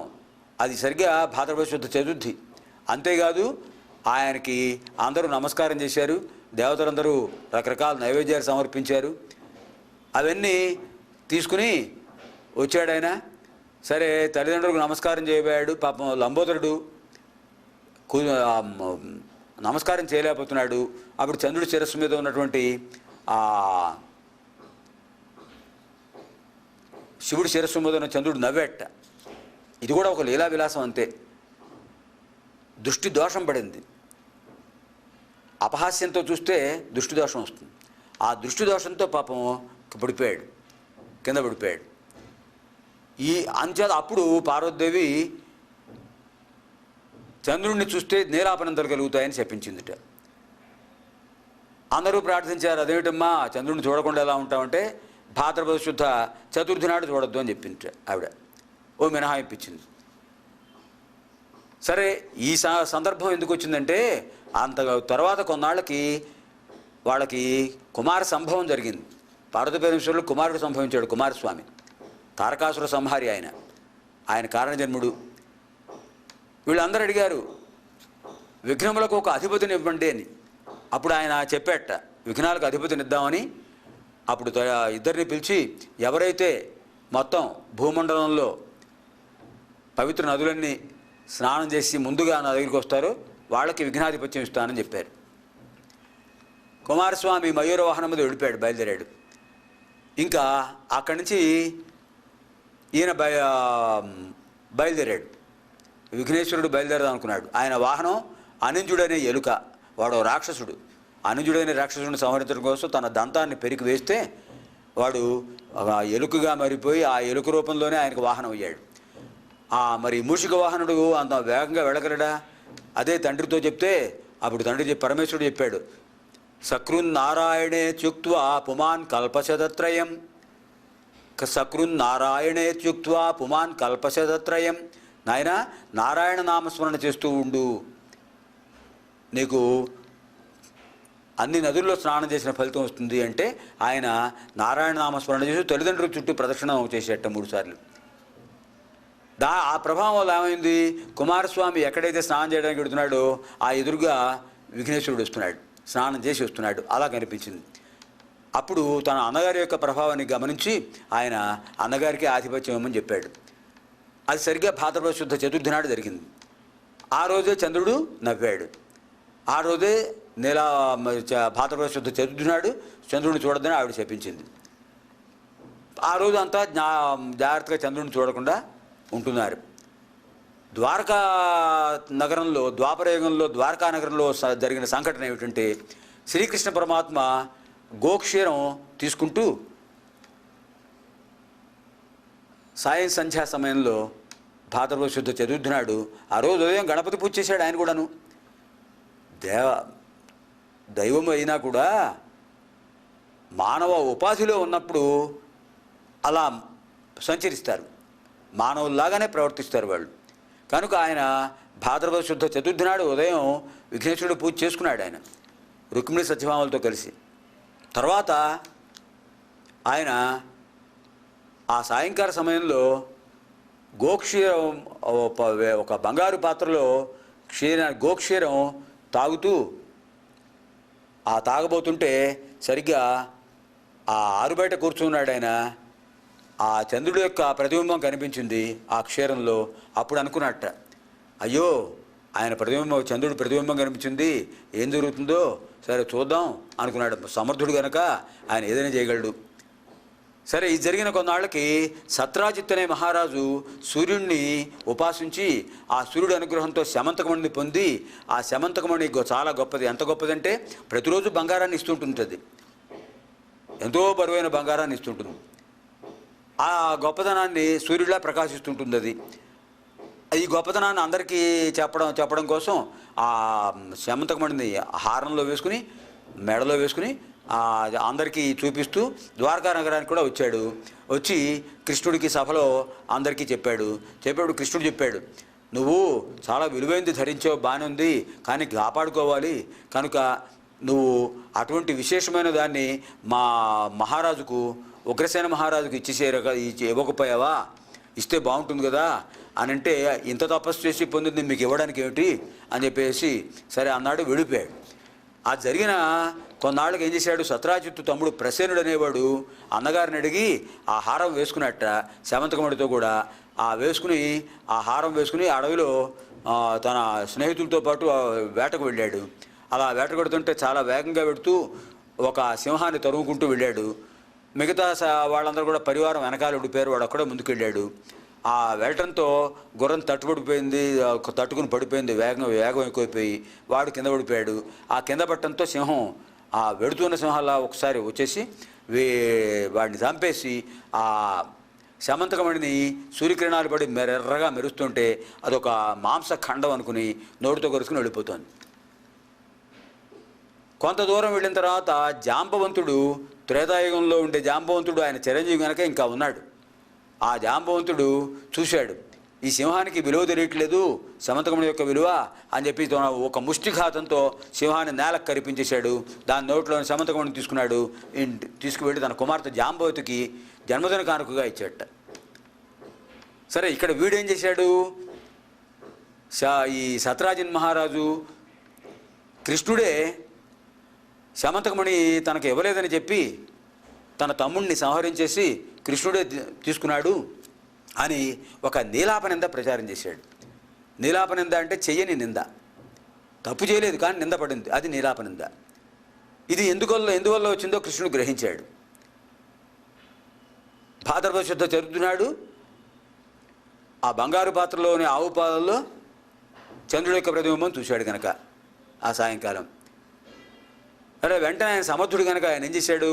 అది సరిగ్గా భాద్రపద శుద్ధ చతుర్థి. అంతేకాదు ఆయనకి అందరూ నమస్కారం చేశారు. దేవతలందరూ రకరకాల నైవేద్యాలు సమర్పించారు. అవన్నీ తీసుకుని వచ్చాడు ఆయన. సరే, తల్లిదండ్రులకు నమస్కారం చేయబోయాడు. పాపం లంబోదరుడు నమస్కారం చేయలేకపోతున్నాడు. అప్పుడు చంద్రుడి శిరస్సు మీద ఉన్నటువంటి శివుడి శిరస్సు మీద ఉన్న చంద్రుడు నవ్వేట. ఇది కూడా ఒక లీలా విలాసం అంతే. దృష్టి దోషం పడింది. అపహాస్యంతో చూస్తే దృష్టి దోషం వస్తుంది. ఆ దృష్టి దోషంతో పాపం కింద పడిపోయాడు. ఈ అంచేత అప్పుడు పార్వతీదేవి చంద్రుడిని చూస్తే నీలాపనంతలు కలుగుతాయని చెప్పించిందిట. అందరూ ప్రార్థించారు, అదేమిటమ్మా చంద్రుడిని చూడకుండా ఎలా ఉంటామంటే, భాద్రపద శుద్ధ చతుర్థి నాడు చూడొద్దు అని చెప్పింది ఆవిడ. ఓ మినహాయింపించింది. సరే, ఈ సందర్భం ఎందుకు వచ్చిందంటే, అంత తర్వాత కొన్నాళ్ళకి వాళ్ళకి కుమార సంభవం జరిగింది. పార్వతీ పరమేశ్వరులు కుమారుడు సంభవించాడు, కుమారస్వామి. తారకాసుర సంహారి ఆయన కారణజన్ముడు. వీళ్ళందరూ అడిగారు విఘ్నములకు ఒక అధిపతిని ఇవ్వండి అని. అప్పుడు ఆయన చెప్పేట విఘ్నాలకు అధిపతిని ఇద్దామని. అప్పుడు ఇద్దరిని పిలిచి ఎవరైతే మొత్తం భూమండలంలో పవిత్ర నదులన్నీ స్నానం చేసి ముందుగా నా దగ్గరికి వస్తారో వాళ్ళకి విఘ్నాధిపత్యం ఇస్తానని చెప్పారు. కుమారస్వామి మయూర వాహనం మీద వెళ్ళిపోయాడు, బయలుదేరాడు. ఇంకా అక్కడి నుంచి ఈయన బయలుదేరాడు. విఘ్నేశ్వరుడు బయలుదేరదాం అనుకున్నాడు. ఆయన వాహనం అనింజుడనే ఎలుక, వాడు రాక్షసుడు. అనింజుడైన రాక్షసుడిని సంహరించడం కోసం తన దంతాన్ని పెరికి వేస్తే వాడు ఎలుకగా మారిపోయి ఆ ఎలుక రూపంలోనే ఆయనకు వాహనం అయ్యాడు. మరి మూషిక వాహనుడు అంత వేగంగా వెళ్ళగలడా? అదే తండ్రితో చెప్తే అప్పుడు తండ్రి పరమేశ్వరుడు చెప్పాడు, సకృన్నారాయణే త్యుక్త్వా పుమాన్ కల్పశతత్రయం. సకృన్నారాయణే త్యుక్త్వా పుమాన్ కల్పశతత్రయం. నాయన నారాయణ నామస్మరణ చేస్తూ ఉండు, నీకు అన్ని నదుల్లో స్నానం చేసిన ఫలితం వస్తుంది అంటే ఆయన నారాయణ నామస్మరణ చేసి తల్లిదండ్రుల చుట్టూ ప్రదక్షిణ చేసేట 3 సార్లు. ఆ ప్రభావం వల్ల ఏమైంది, కుమారస్వామి ఎక్కడైతే స్నానం చేయడానికి వెడుతున్నాడో ఆ ఎదురుగా విఘ్నేశ్వరుడు వస్తున్నాడు, స్నానం చేసి వస్తున్నాడు, అలా కనిపించింది. అప్పుడు తన అన్నగారి యొక్క ప్రభావాన్ని గమనించి ఆయన అన్నగారికి ఆధిపత్యం ఇవ్వమని చెప్పాడు. అది సరిగ్గా భాద్రపద శుద్ధ చతుర్థి నాడు జరిగింది. ఆ రోజే చంద్రుడు నవ్వాడు. ఆ రోజే భాద్రపద శుద్ధ చతుర్థి నాడు చంద్రుడిని చూడదని ఆవిడ చెప్పించింది. ఆ రోజు అంతా జాగ్రత్తగా చంద్రుడిని చూడకుండా ఉంటున్నారు. ద్వారకా నగరంలో, ద్వాపరయుగంలో ద్వారకా నగరంలో జరిగిన సంఘటన ఏమిటంటే, శ్రీకృష్ణ పరమాత్మ గోక్షీరం తీసుకుంటూ సాయం సంధ్యా సమయంలో భాద్రపద శుద్ధ చతుర్థి నాడు ఆ రోజు ఉదయం గణపతి పూజ చేశాడు. ఆయన కూడాను దైవం అయినా కూడా మానవ ఉపాధిలో ఉన్నప్పుడు అలా సంచరిస్తారు, మానవుల్లాగానే ప్రవర్తిస్తారు వాళ్ళు. కనుక ఆయన భాద్రపద శుద్ధ చతుర్థి నాడు ఉదయం విఘ్నేశ్వరుడు పూజ చేసుకున్నాడు ఆయన రుక్మిణి సత్యభామలతో కలిసి. తర్వాత ఆయన ఆ సాయంకాల సమయంలో గోక్షీరం ఒక బంగారు పాత్రలో గోక్షీరం తాగుతూ తాగబోతుంటే సరిగ్గా ఆ ఆరుబయట కూర్చున్నాడు ఆయన. ఆ చంద్రుడి యొక్క ప్రతిబింబం కనిపించింది ఆ క్షీరంలో. అప్పుడు అనుకున్నట్ట, అయ్యో ఆయన ప్రతిబింబం, చంద్రుడి ప్రతిబింబం కనిపించింది, ఏం జరుగుతుందో సరే చూద్దాం అనుకున్నాడు. సమర్థుడు కనుక ఆయన ఏదైనా చేయగలడు. సరే, ఇది జరిగిన కొన్నాళ్ళకి సత్రాజిత్ అనే మహారాజు సూర్యుడిని ఉపాసించి ఆ సూర్యుడి అనుగ్రహంతో శమంతకమణిని పొంది, ఆ శమంతకమణి చాలా గొప్పది. ఎంత గొప్పదంటే ప్రతిరోజు బంగారాన్ని ఇస్తుంటుంది, ఎంతో బరువైన బంగారాన్ని ఇస్తుంటుంది. ఆ గొప్పతనాన్ని సూర్యుడిలా ప్రకాశిస్తుంటుంది అది. ఈ గొప్పతనాన్ని అందరికీ చెప్పడం కోసం ఆ శమంతకమణిని హారంలో వేసుకుని మెడలో వేసుకుని అందరికీ చూపిస్తూ ద్వారకా నగరానికి కూడా వచ్చాడు. వచ్చి కృష్ణుడికి సభలో అందరికీ చెప్పాడు. కృష్ణుడు చెప్పాడు, నువ్వు చాలా విలువైనది ధరించావు, బాగానే ఉంది, కానీ కాపాడుకోవాలి. కనుక నువ్వు అటువంటి విశేషమైన దాన్ని మా మహారాజుకు, ఉగ్రసేన మహారాజుకు ఇవ్వకపోయావా? ఇస్తే బాగుంటుంది కదా అని అంటే, ఇంత తపస్సు చేసి పొందింది మీకు ఇవ్వడానికి ఏమిటి అని చెప్పేసి సరే అన్నాడు, వెళ్ళిపోయాడు. ఆ జరిగిన కొన్నాళ్ళకి ఏం చేశాడు, సత్రాజిత్తు తమ్ముడు ప్రసేనుడు అనేవాడు అన్నగారిని అడిగి ఆ హారం వేసుకున్నట్ట శమంతకమణితో కూడా. ఆ హారం వేసుకుని అడవిలో తన స్నేహితులతో పాటు వేటకు వెళ్ళాడు. అలా వేట కొడుతుంటే చాలా వేగంగా పెడుతూ ఒక సింహాన్ని తరుముకుంటూ వెళ్ళాడు. మిగతా వాళ్ళందరూ కూడా పరివారం వెనకాల ఉండిపోయారు, వాడు ఒక్కడే ముందుకు వెళ్ళాడు. ఆ వెళ్ళటంతో గుర్రం తట్టుకుని పడిపోయింది, వేగం ఎక్కువైపోయి వాడు కింద పడిపోయాడు. ఆ కింద పట్టడంతో సింహం ఆ వెడుతున్న సింహాల ఒకసారి వచ్చేసి వాడిని చంపేసి ఆ శమంతకమణిని సూర్యకిరణాలు పడి ఎర్రగా మెరుస్తుంటే అదొక మాంస ఖండం అనుకుని నోటితో కొరుచుకుని వెళ్ళిపోతుంది. కొంత దూరం వెళ్ళిన తర్వాత జాంబవంతుడు, త్రేతాయుగంలో ఉండే జాంబవంతుడు, ఆయన చిరంజీవి కనుక ఇంకా ఉన్నాడు. ఆ జాంబవంతుడు చూశాడు, ఈ సింహానికి విలువ తెలియట్లేదు, శమంతకమణి యొక్క విలువ అని చెప్పి ఒక ముష్టిఘాతంతో సింహాన్ని నేలకు కరిపించేశాడు. దాని నోట్లోని శమంతకమణిని తీసుకున్నాడు. తీసుకువెళ్ళి తన కుమార్తె జాంబవతికి జన్మదిన కానుకగా ఇచ్చాడట. సరే, ఇక్కడ వీడేం చేశాడు? ఈ సత్రాజిన్ మహారాజు కృష్ణుడే శమంతకమణి తనకు ఇవ్వలేదని చెప్పి తన తమ్ముడిని సంహరించేసి కృష్ణుడే తీసుకున్నాడు అని ఒక నీలాపనింద ప్రచారం చేశాడు. నీలాపనింద అంటే చెయ్యని నింద, తప్పు చేయలేదు కానీ నింద పడింది, అది నీలాపనింద. ఇది ఎందువల్ల వచ్చిందో కృష్ణుడు గ్రహించాడు. భాద్రపద శుద్ధ చదువుతున్నాడు. ఆ బంగారు పాత్రలోని ఆవు పాలల్లో చంద్రుడి యొక్క ప్రతిబింబం చూశాడు కనుక ఆ సాయంకాలం. అరే వెంటనే ఆయన సమర్థుడు కనుక ఆయన ఏం చేశాడు?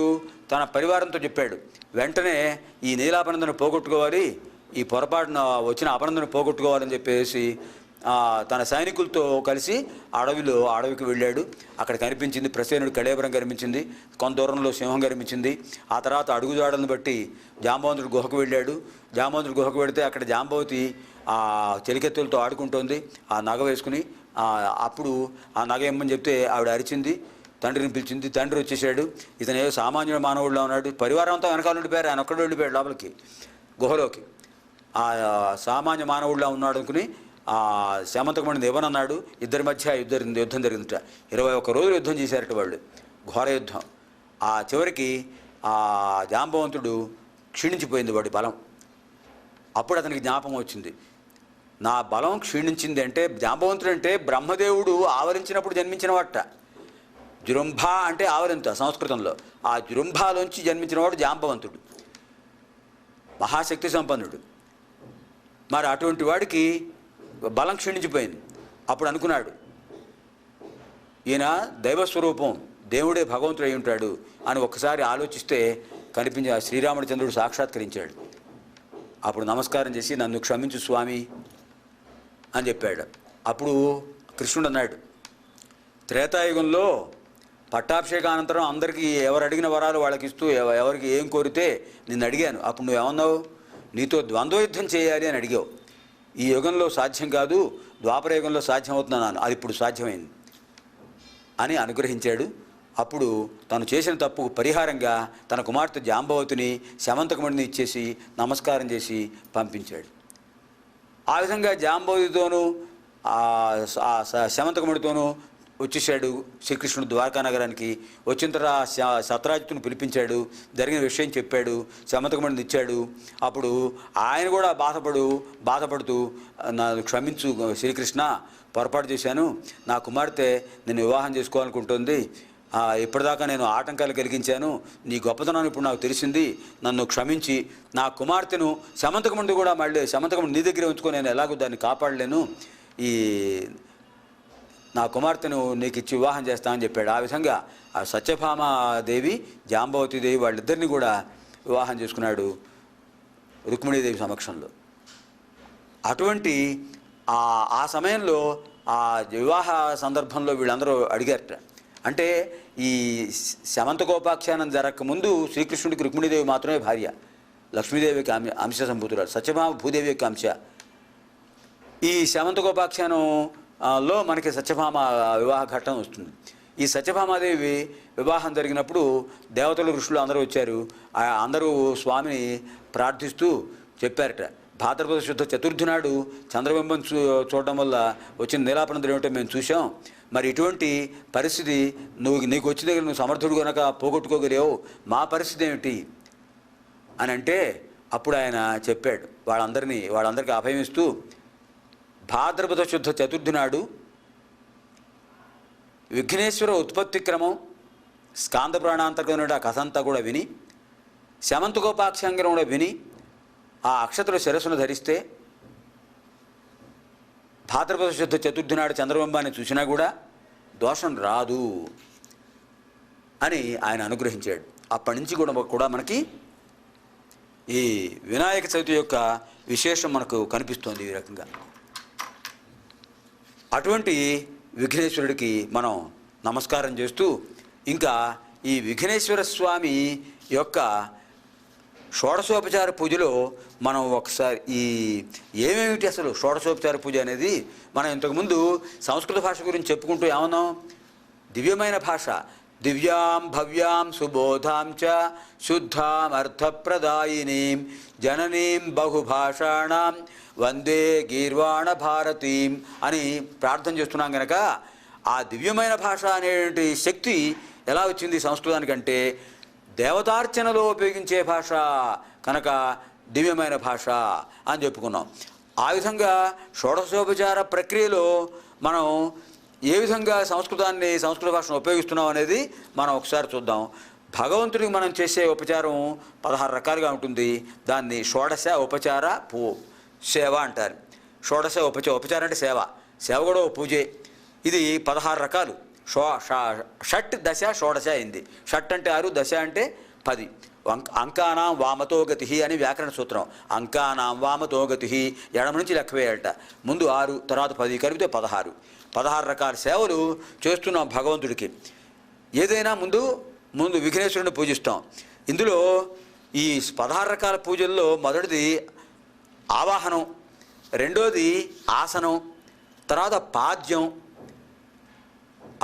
తన పరివారంతో చెప్పాడు, వెంటనే ఈ నీలాపనందను పోగొట్టుకోవాలి, ఈ పొరపాటున వచ్చిన అపనందను పోగొట్టుకోవాలని చెప్పేసి తన సైనికులతో కలిసి అడవికి వెళ్ళాడు. అక్కడ కనిపించింది ప్రసేనుడి కళేబరం కనిపించింది, కొంత దూరంలో సింహం కనిపించింది. ఆ తర్వాత అడుగుజాడలను బట్టి జాంబవంతుడి గుహకు వెళ్ళాడు. జాంబవంతుడి గుహకు వెళితే అక్కడ జాంబవతి ఆ చెలికెత్తులతో ఆడుకుంటోంది, ఆ నగ వేసుకుని. అప్పుడు ఆ నగ ఇమ్మని చెప్తే ఆవిడ అరిచింది, తండ్రిని పిలిచింది. తండ్రి వచ్చేసాడు. ఇతను ఏదో సామాన్యుడు మానవుడిలో ఉన్నాడు. పరివారం అంతా వెనకాల ఉండిపోయారు, ఆయన ఒక్కడే వెళ్ళిపోయాడు లోపలికి గుహలోకి. ఆ సామాన్య మానవుడిలా ఉన్నాడు అనుకుని ఆ శమంతకమణిని ఇవ్వనన్నాడు. ఇద్దరి మధ్య యుద్ధం జరిగిందట. 21 రోజులు యుద్ధం చేశారట వాళ్ళు, ఘోర యుద్ధం. ఆ చివరికి ఆ జాంబవంతుడు క్షీణించిపోయింది వాడి బలం. అప్పుడు అతనికి జ్ఞాపకం వచ్చింది, నా బలం క్షీణించింది అంటే జాంబవంతుడు అంటే బ్రహ్మదేవుడు ఆవరించినప్పుడు జన్మించిన వాట. జృంభ అంటే ఆవరింత సంస్కృతంలో. ఆ జృంభలోంచి జన్మించినవాడు జాంబవంతుడు, మహాశక్తి సంపన్నుడు. మరి అటువంటి వాడికి బలం క్షీణించిపోయింది. అప్పుడు అనుకున్నాడు, ఈయన దైవస్వరూపం, దేవుడే భగవంతుడు అయి ఉంటాడు అని ఒక్కసారి ఆలోచిస్తే కనిపించిన శ్రీరామచంద్రుడు సాక్షాత్కరించాడు. అప్పుడు నమస్కారం చేసి, నన్ను క్షమించు స్వామి అని చెప్పాడు. అప్పుడు కృష్ణుడు అన్నాడు, త్రేతాయుగంలో పట్టాభిషేకానంతరం అందరికీ ఎవరు అడిగిన వరాలు వాళ్ళకి ఇస్తూ ఎవరికి ఏం కోరితే నిన్ను అడిగాను. అప్పుడు నువ్వేమన్నావు? నీతో ద్వంద్వయుద్ధం చేయాలి అని అడిగావు. ఈ యుగంలో సాధ్యం కాదు, ద్వాపర యుగంలో సాధ్యం అవుతున్నాను, అది ఇప్పుడు సాధ్యమైంది అని అనుగ్రహించాడు. అప్పుడు తను చేసిన తప్పుకు పరిహారంగా తన కుమార్తె జాంబవతిని శమంతకమణిని ఇచ్చేసి నమస్కారం చేసి పంపించాడు. ఆ విధంగా జాంబవతితోనూ శమంతకమణితోనూ వచ్చేసాడు శ్రీకృష్ణుడు ద్వారకా నగరానికి. వచ్చిన తర్వాత సత్రాజిత్తును పిలిపించాడు, జరిగిన విషయం చెప్పాడు, శమంతకమణిని ఇచ్చాడు. అప్పుడు ఆయన కూడా బాధపడుతూ నన్ను క్షమించు శ్రీకృష్ణ, పొరపాటు చేశాను, నా కుమార్తె నేను వివాహం చేసుకోవాలనుకుంటుంది, ఇప్పటిదాకా నేను ఆటంకాలు కలిగించాను, నీ గొప్పతనాన్ని ఇప్పుడు నాకు తెలిసింది, నన్ను క్షమించి నా కుమార్తెను శమంతకమణి కూడా మళ్ళీ శమంతకమణి నీ దగ్గర ఉంచుకొని నేను ఎలాగో దాన్ని కాపాడలేను, ఈ నా కుమార్తెను నీకు ఇచ్చి వివాహం చేస్తానని చెప్పాడు. ఆ విధంగా ఆ సత్యభామాదేవి జాంబవతి దేవి వాళ్ళిద్దరిని కూడా వివాహం చేసుకున్నాడు రుక్మిణీదేవి సమక్షంలో. అటువంటి ఆ సమయంలో ఆ వివాహ సందర్భంలో వీళ్ళందరూ అడిగారట. అంటే ఈ శమంతకోపాఖ్యానం జరగకముందు శ్రీకృష్ణుడికి రుక్మిణీదేవి మాత్రమే భార్య, లక్ష్మీదేవికి అంశ సంభూతురాలు, సత్యభామ భూదేవి యొక్క అంశ. ఈ శమంతకోపాఖ్యానంలో మనకి సత్యభామ వివాహ ఘట్టం వస్తుంది. ఈ సత్యభామాదేవి వివాహం జరిగినప్పుడు దేవతలు ఋషులు అందరూ వచ్చారు. అందరూ స్వామిని ప్రార్థిస్తూ చెప్పారట, భాద్రపద శుద్ధ చతుర్థి నాడు చంద్రబింబం చూడడం వల్ల వచ్చిన నీలాపనందం ఏమిటో మేము చూసాం, మరి ఇటువంటి పరిస్థితి నీకు వచ్చిన దగ్గర నువ్వు సమర్థుడు కనుక పోగొట్టుకోగలిగావు, మా పరిస్థితి ఏమిటి అని అంటే అప్పుడు ఆయన చెప్పాడు వాళ్ళందరికీ అభయమిస్తూ, భాద్రపద శుద్ధ చతుర్థి నాడు విఘ్నేశ్వర ఉత్పత్తి క్రమం స్కాంద పురాణాంతర్గత ఆ కథ అంతా కూడా విని, శమంతకోపాఖ్యాంగం కూడా విని ఆ అక్షతలు శిరస్సును ధరిస్తే భాద్రపద శుద్ధ చతుర్థి నాడు చంద్రబింబాన్ని చూసినా కూడా దోషం రాదు అని ఆయన అనుగ్రహించాడు. అప్పటి నుంచి కూడా మనకి ఈ వినాయక చవితి యొక్క విశేషం మనకు కనిపిస్తోంది ఈ రకంగా. అటువంటి విఘ్నేశ్వరుడికి మనం నమస్కారం చేస్తూ, ఇంకా ఈ విఘ్నేశ్వర స్వామి యొక్క షోడశోపచార పూజలో మనం ఒకసారి ఏమేమిటి అసలు షోడశోపచార పూజ అనేది మనం ఇంతకుముందు సంస్కృత భాష గురించి చెప్పుకుంటూ ఏమన్నాం? దివ్యమైన భాష, దివ్యాం భవ్యాం సుబోధాం చ శుద్ధాం అర్థప్రదాయినీం జననీం బహుభాషాణం వందే గీర్వాణ భారతీం అని ప్రార్థన చేస్తున్నాం కనుక ఆ దివ్యమైన భాష అనేటువంటి శక్తి ఎలా వచ్చింది సంస్కృతానికంటే దేవతార్చనలో ఉపయోగించే భాష కనుక దివ్యమైన భాష అని చెప్పుకున్నాం. ఆ విధంగా షోడశోపచార ప్రక్రియలో మనం ఏ విధంగా సంస్కృత భాషను ఉపయోగిస్తున్నాం అనేది మనం ఒకసారి చూద్దాం. భగవంతుడికి మనం చేసే ఉపచారం 16 రకాలుగా ఉంటుంది. దాన్ని షోడశ ఉపచార సేవ అంటారు. షోడశ ఉపచారం అంటే సేవ కూడా పూజే. ఇది 16 రకాలు. షట్ దశ షోడశ అయింది. షట్ అంటే 6, దశ అంటే 10. అంకానాం వామతో గతి అని వ్యాకరణ సూత్రం. అంకానాం వామతో గతి, ఎడమ నుంచి లెక్క వేయాలట. ముందు 6, తర్వాత 10 కలిపితే 16. 16 రకాల సేవలు చేస్తున్నాం భగవంతుడికి. ఏదైనా ముందు విఘ్నేశ్వరుని పూజిస్తాం. ఇందులో ఈ 16 రకాల పూజల్లో మొదటిది ఆవాహనం, రెండోది ఆసనం, తర్వాత పాద్యం,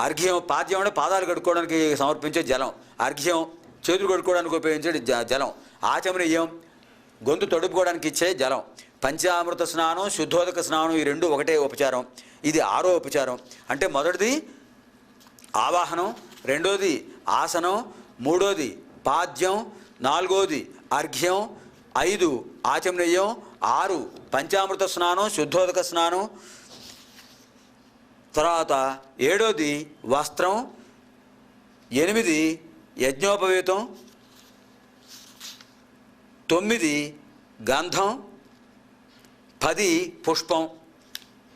అర్ఘ్యం. పాద్యం అంటే పాదాలు కడుక్కోవడానికి సమర్పించే జలం. అర్ఘ్యం చేతులు కడుక్కోవడానికి ఉపయోగించే జలం. ఆచమనీయం గొంతు తడుపుకోవడానికి ఇచ్చే జలం. పంచామృత స్నానం, శుద్ధోదక స్నానం, ఈ రెండు ఒకటే ఉపచారం. ఇది 6వ ఉపచారం. అంటే మొదటిది ఆవాహనం, రెండోది ఆసనం, మూడోది పాద్యం, 4వది అర్ఘ్యం, 5 ఆచమనీయం, 6 పంచామృత స్నానం, శుద్ధోదక స్నానం, తర్వాత 7వది వస్త్రం, 8 యజ్ఞోపవీతం, 9 గంధం, 10 పుష్పం.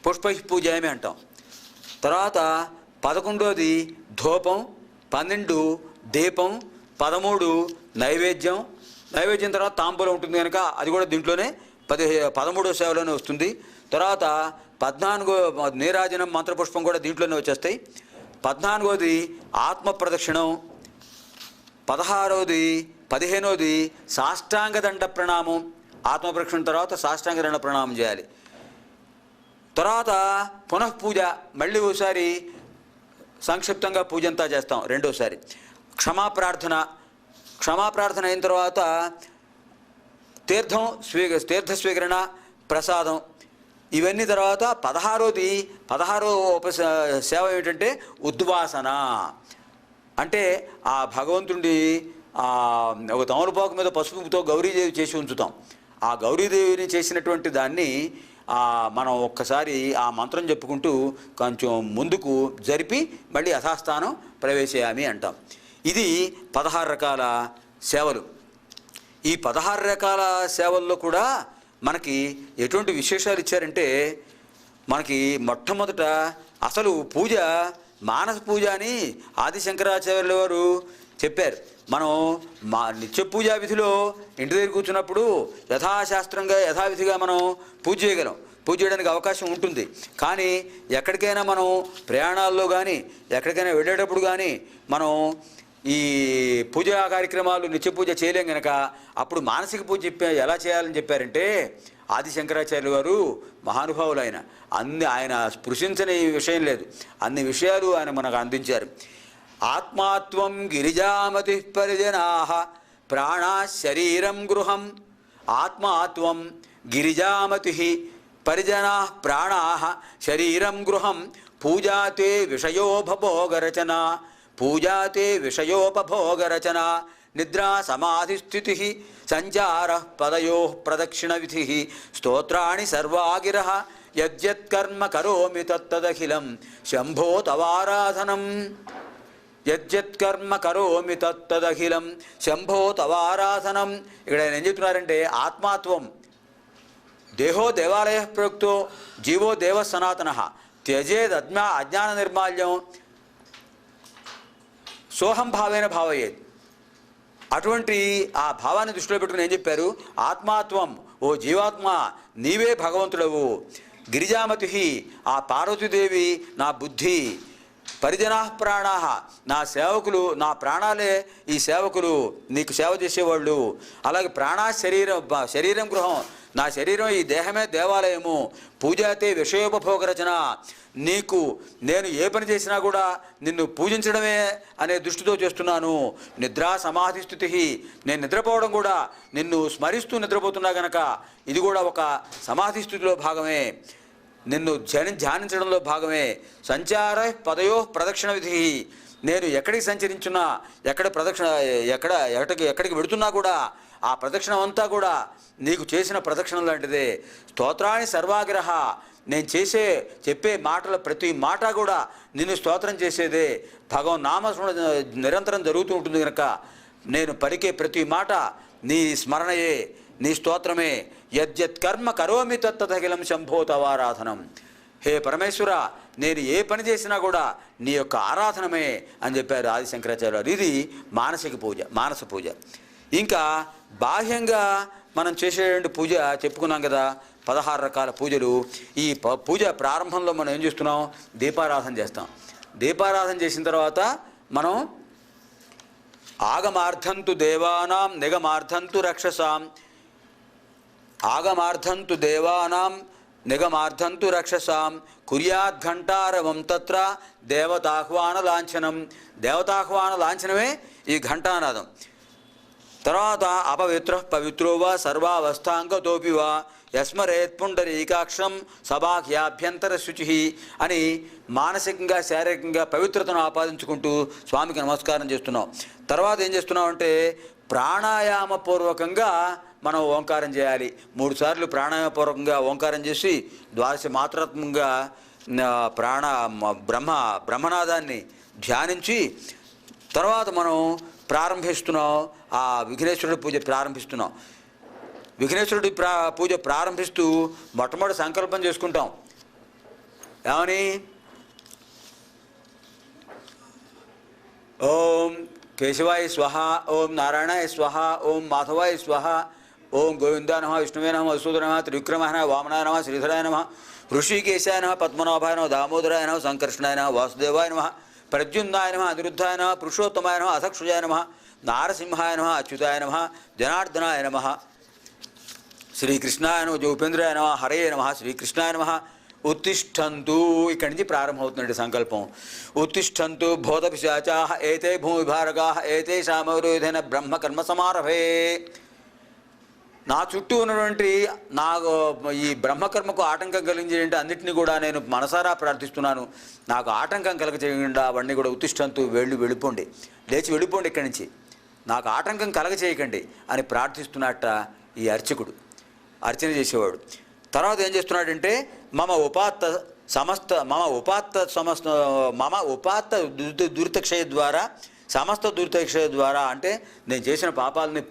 పుష్ప పూజాయమి అంటాం. తర్వాత 11వది ధూపం, 12 దీపం, 13 నైవేద్యం. నైవేద్యం తర్వాత తాంబూలం ఉంటుంది కనుక అది కూడా దీంట్లోనే 13వ సేవలోనే వస్తుంది. తర్వాత 14 నీరాజనం, మంత్రపుష్పం కూడా దీంట్లోనే వచ్చేస్తాయి. 14వది ఆత్మ ప్రదక్షిణం, 16వది 15వది సాష్టాంగ దండ ప్రణామం. ఆత్మ ప్రదక్షిణ తర్వాత సాష్టాంగ దండ ప్రణామం చేయాలి. తర్వాత పునఃపూజ, మళ్ళీ ఒకసారి సంక్షిప్తంగా పూజ అంతా చేస్తాం. రెండోసారి క్షమాప్రార్థన అయిన తర్వాత తీర్థ స్వీకరణ, ప్రసాదం. ఇవన్నీ తర్వాత 16వ సేవ ఏమిటంటే ఉద్వాసన. అంటే ఆ భగవంతుడి ఒక తమలపాకు మీద పసుపుతో గౌరీదేవి చేసి ఉంచుతాం. ఆ గౌరీదేవిని చేసినటువంటి దాన్ని మనం ఒక్కసారి ఆ మంత్రం చెప్పుకుంటూ కొంచెం ముందుకు జరిపి మళ్ళీ యథాస్థానం ప్రవేశయామి అంటాం. ఇది 16 రకాల సేవలు. ఈ 16 రకాల సేవల్లో కూడా మనకి ఎటువంటి విశేషాలు ఇచ్చారంటే, మనకి మొట్టమొదట అసలు పూజ మానస పూజ అని ఆది శంకరాచార్యుల వారు చెప్పారు. మనం నిత్య పూజా విధిలో ఇంటి దగ్గర కూర్చున్నప్పుడు యథాశాస్త్రంగా యథావిధిగా మనం పూజ చేయగలం, పూజ చేయడానికి అవకాశం ఉంటుంది. కానీ ఎక్కడికైనా మనం ప్రయాణాల్లో కానీ ఎక్కడికైనా వెళ్ళేటప్పుడు కానీ మనం ఈ పూజా కార్యక్రమాలు నిత్య పూజ చేయలేం కనుక అప్పుడు మానసిక పూజ ఎలా చేయాలని చెప్పారంటే, ఆది శంకరాచార్యులు వారు మహానుభావులు. ఆయన స్పృశించని విషయం లేదు, అన్ని విషయాలు ఆయన మనకు అందించారు. ఆత్మాత్వం గిరిజామతి పరిజనాః ప్రాణా శరీరం గృహం. ఆత్మాత్వం గిరిజామతి పరిజనాః ప్రాణాః శరీరం గృహం. పూజాతే విషయోపభోగరచన. పూజాతే విషయోపభోగరచన. నిద్రా సమాధిస్థితి సంచార పదయో ప్రదక్షిణ విధి. స్తోత్రాణి సర్వాగిర. యద్యత్కర్మ కరోమి తత్తదఖిలం శంభో తవారాధనం. యద్యత్కర్మ కరోమి తత్తదఖిలం శంభో తవారాధనం. ఇక్కడ ఆయన ఏం చెప్తున్నారంటే, ఆత్మాత్వం దేహో దేవాలయ ప్రోక్తో జీవో దేవ సనాతన త్యజేద్ అజ్ఞాన నిర్మాల్యం సోహం భావేన భావయేత్. అటువంటి ఆ భావాన్ని దృష్టిలో పెట్టుకుని ఏం చెప్పారు, ఆత్మాత్వం, ఓ జీవాత్మ నీవే భగవంతుడవు. గిరిజామతి, ఆ పార్వతీదేవి నా బుద్ధి. పరిజనా ప్రాణాహ, నా సేవకులు, నా ప్రాణాలే ఈ సేవకులు, నీకు సేవ చేసేవాళ్ళు. అలాగే ప్రాణా శరీరం గృహం, నా శరీరం ఈ దేహమే దేవాలయము. పూజాతే విషయోపభోగ రచన, నీకు నేను ఏ పని చేసినా కూడా నిన్ను పూజించడమే అనే దృష్టితో చేస్తున్నాను. నిద్రా సమాధి స్థితి, నేను నిద్రపోవడం కూడా నిన్ను స్మరిస్తూ నిద్రపోతున్నా గనక ఇది కూడా ఒక సమాధి స్థితిలో భాగమే, నిన్ను ధ్యానించడంలో భాగమే. సంచార పదయో ప్రదక్షిణ విధి, నేను ఎక్కడికి సంచరించున్నా, ఎక్కడికి వెడుతున్నా కూడా ఆ ప్రదక్షిణం అంతా కూడా నీకు చేసిన ప్రదక్షిణం లాంటిదే. స్తోత్రాన్ని సర్వాగ్రహ, నేను చెప్పే మాటల ప్రతి మాట కూడా నిన్ను స్తోత్రం చేసేదే. భగవన్ నామస్మరణ నిరంతరం జరుగుతూ ఉంటుంది కనుక నేను పలికే ప్రతి మాట నీ స్మరణయే, నీ స్తోత్రమే. యద్యత్ కర్మ కరోమి తత్తఖిలం శంభో తవారాధనం. హే పరమేశ్వర, నేను ఏ పని చేసినా కూడా నీ యొక్క ఆరాధనమే అని చెప్పారు ఆది శంకరాచార్య. ఇది మానస పూజ. ఇంకా బాహ్యంగా మనం చేసేటువంటి పూజ చెప్పుకున్నాం కదా, 16 రకాల పూజలు. ఈ పూజ ప్రారంభంలో మనం ఏం చేస్తున్నాం, దీపారాధన చేస్తాం. దీపారాధన చేసిన తర్వాత మనం ఆగమార్థంతు దేవానాం నిగమార్థంతు రక్షసాం, ఆగమార్థంతు దేవానాం నిగమార్థంతు రక్షసాం, కుర్యాద్ఘంటారవం తత్ర దేవతాహ్వాన లాంఛనం. దేవతాహ్వాన లాంఛనమే ఈ ఘంటానాదం. తర్వాత అపవిత్ర పవిత్రో వా సర్వావస్థాంగతోపి వా యస్మరేత్ పుండరీకాక్షం సబాహ్యాభ్యంతర శుచి అని మానసికంగా శారీరకంగా పవిత్రతను ఆపాదించుకుంటూ స్వామికి నమస్కారం చేస్తున్నాం. తర్వాత ఏం చేస్తున్నాం అంటే ప్రాణాయామపూర్వకంగా మనం ఓంకారం చేయాలి. 3 సార్లు ప్రాణాయామపూర్వకంగా ఓంకారం చేసి ద్వాదశ మాత్రాత్మకంగా బ్రహ్మనాదాన్ని ధ్యానించి తర్వాత మనం ప్రారంభిస్తున్నాం. ఆ విఘ్నేశ్వరుడి పూజ ప్రారంభిస్తున్నాం. విఘ్నేశ్వరుడి పూజ ప్రారంభిస్తూ మొట్టమొదటి సంకల్పం చేసుకుంటాం. ఏమని? ఓం కేశవాయ స్వహ, ఓం నారాయణాయ స్వహ, ఓం మాధవాయ స్వహ, ఓం గోవిందాయ నమః, విష్ణువే నమః, మధుసూదనాయ నమః, త్రివిక్రమాయ నమః, వామనాయ నమః, శ్రీధరాయ నమః, ఋషికేశాయ నమః, పద్మనాభాయ నమః, దామోదరాయ నమః, సంకర్షణాయ నమః, వాసుదేవాయ నమః, ప్రద్యుమ్నాయ నమః, అనిరుద్ధాయ నమః, పురుషోత్తమాయ నమః, అధక్షుజాయ నమః, నారసింహాయ నమః, అచ్యుతాయ నమః, జనార్దనాయ నమః, శ్రీకృష్ణాయ నమః, ఉపేంద్రాయ నమః, హరే నమః, శ్రీకృష్ణాయ నమః. ఉత్తిష్టంతు, ఇక్కడి నుంచి ప్రారంభమవుతుందండి సంకల్పం. ఉత్తిష్టంతు భూతపిశాచాః ఏతే భూమిభారకాః ఏతేషామవరోధేన బ్రహ్మకర్మ సమారభే. నా చుట్టూ ఉన్నటువంటి ఈ బ్రహ్మకర్మకు ఆటంకం కలిగించేటువంటి అన్నింటినీ కూడా నేను మనసారా ప్రార్థిస్తున్నాను. నాకు ఆటంకం కలగచేయకుండా అవన్నీ కూడా ఉత్తిష్టంతు, వెళ్ళిపోండి, లేచి వెళ్ళిపోండి ఇక్కడి నుంచి, నాకు ఆటంకం కలగచేయకండి అని ప్రార్థిస్తున్నట్ట ఈ అర్చకుడు, అర్చన చేసేవాడు. తర్వాత ఏం చేస్తున్నాడంటే మమ ఉపాత్త దురితక్షయ ద్వారా, సమస్త దురితక్షయ ద్వారా అంటే నేను చేసిన పాపాలని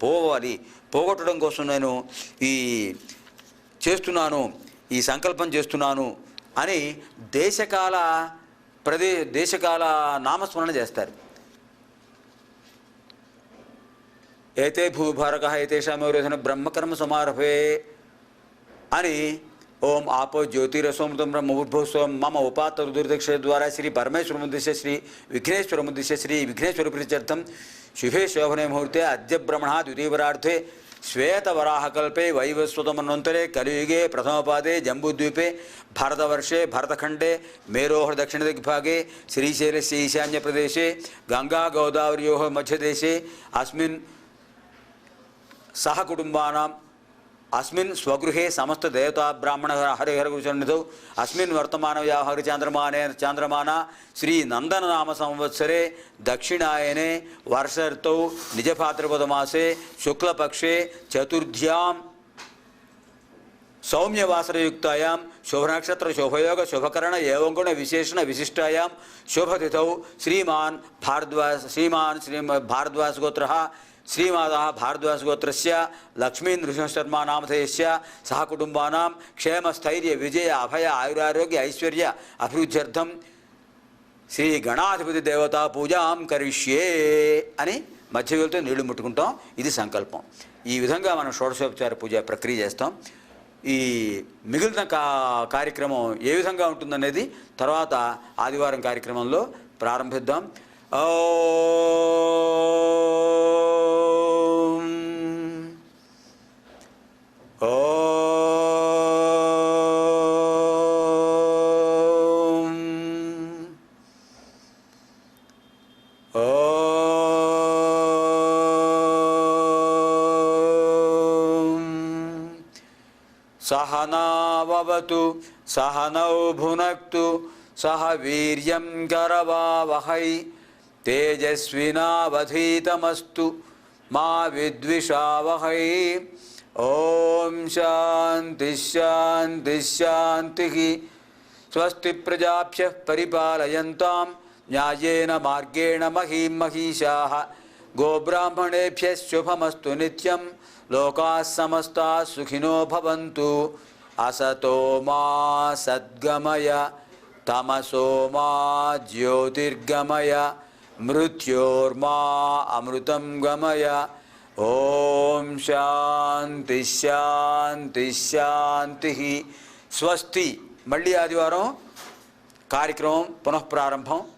పోగొట్టడం కోసం నేను ఈ సంకల్పం చేస్తున్నాను అని దేశకాల నామస్మరణ చేస్తారు. ఏతే భూభారక ఏతేషామవరోధన బ్రహ్మకర్మ సమారభే అని ఓం ఆపో జ్యోతిరసోమృతం బ్రహ్మభూస్వం మమ ఉపాత్త దురితక్షయ ద్వారా శ్రీ పరమేశ్వరముద్దిశ్య శ్రీ విఘ్నేశ్వరముద్దిశ్య శ్రీ విఘ్నేశ్వర ప్రీత్యర్థం శుభే శోభనే ముహూర్తే అద్య బ్రహ్మణా ద్వితీయవరార్థే శ్వేతవరాహకల్పే వైవస్వతమన్వంతరే కలియుగే ప్రథమపాదే జంబూద్వీపే భారతవర్షే భరతఖండే మేరోహ దక్షిణదిగ్భాగే శ్రీశైలస్య ఈశాన్యప్రదేశే గంగా గోదావర్యోః మధ్యదేశే అస్మిన్ సహ కుటుంబానాం అస్మిన్ స్వగృహే సమస్త దేవతా బ్రాహ్మణ హరిహర గురుసన్నిధౌ అస్మిన్ వర్తమాన వ్యాహరి చాంద్రమాన శ్రీ నందననామ సంవత్సరే దక్షిణాయనే వర్ష ఋతౌ నిజభాద్రపదమాసే శుక్లపక్షే చతుర్థ్యాం సౌమ్యవాసరయుక్తాయాం శుభనక్షత్ర శుభయోగ శుభకరణ ఏవంగుణ విశేషణ విశిష్టాయాం శుభతిథౌ శ్రీమాన్ భారద్వాజ గోత్ర శ్రీమాతా భారద్వాజగోత్రస్య లక్ష్మీ నృసింహశర్మా నామధేయస్య సహ కుటుంబానాం క్షేమస్థైర్య విజయ అభయ ఆయురారోగ్య ఐశ్వర్య అభివృద్ధ్యర్థం శ్రీ గణాధిపతి దేవతా పూజాం కరిష్యే అని మధ్య వేలుతో నీళ్లు ముట్టుకుంటాం. ఇది సంకల్పం. ఈ విధంగా మనం షోడశోపచార పూజ ప్రక్రియ చేస్తాం. ఈ మిగిలిన కార్యక్రమం ఏ విధంగా ఉంటుందనేది తర్వాత ఆదివారం కార్యక్రమంలో ప్రారంభిద్దాం. సహనావతు సహనౌ భునక్తు సహ వీర్యం కరవావహై తేజస్వినావధీతమస్తు మా విద్విషావహై. ఓం శాంతి శాంతి శాంతి. స్వస్తి ప్రజాభ్యః పరిపాలయంతాం న్యాయేన మార్గేణ మహీం మహీషాః. గోబ్రాహ్మణేభ్యः శుభమస్తు నిత్యం. లోకాः సమస్తాः సుఖినో భవంతు. అసతో మా సద్గమయ తమసో మా జ్యోతిర్గమయ మృత్యోర్మా అమృతం గమయ. ఓం శాంతి శాంతి శాంతి. స్వస్తి. మళ్ళీ ఆదివారం కార్యక్రమం పునఃప్రారంభం.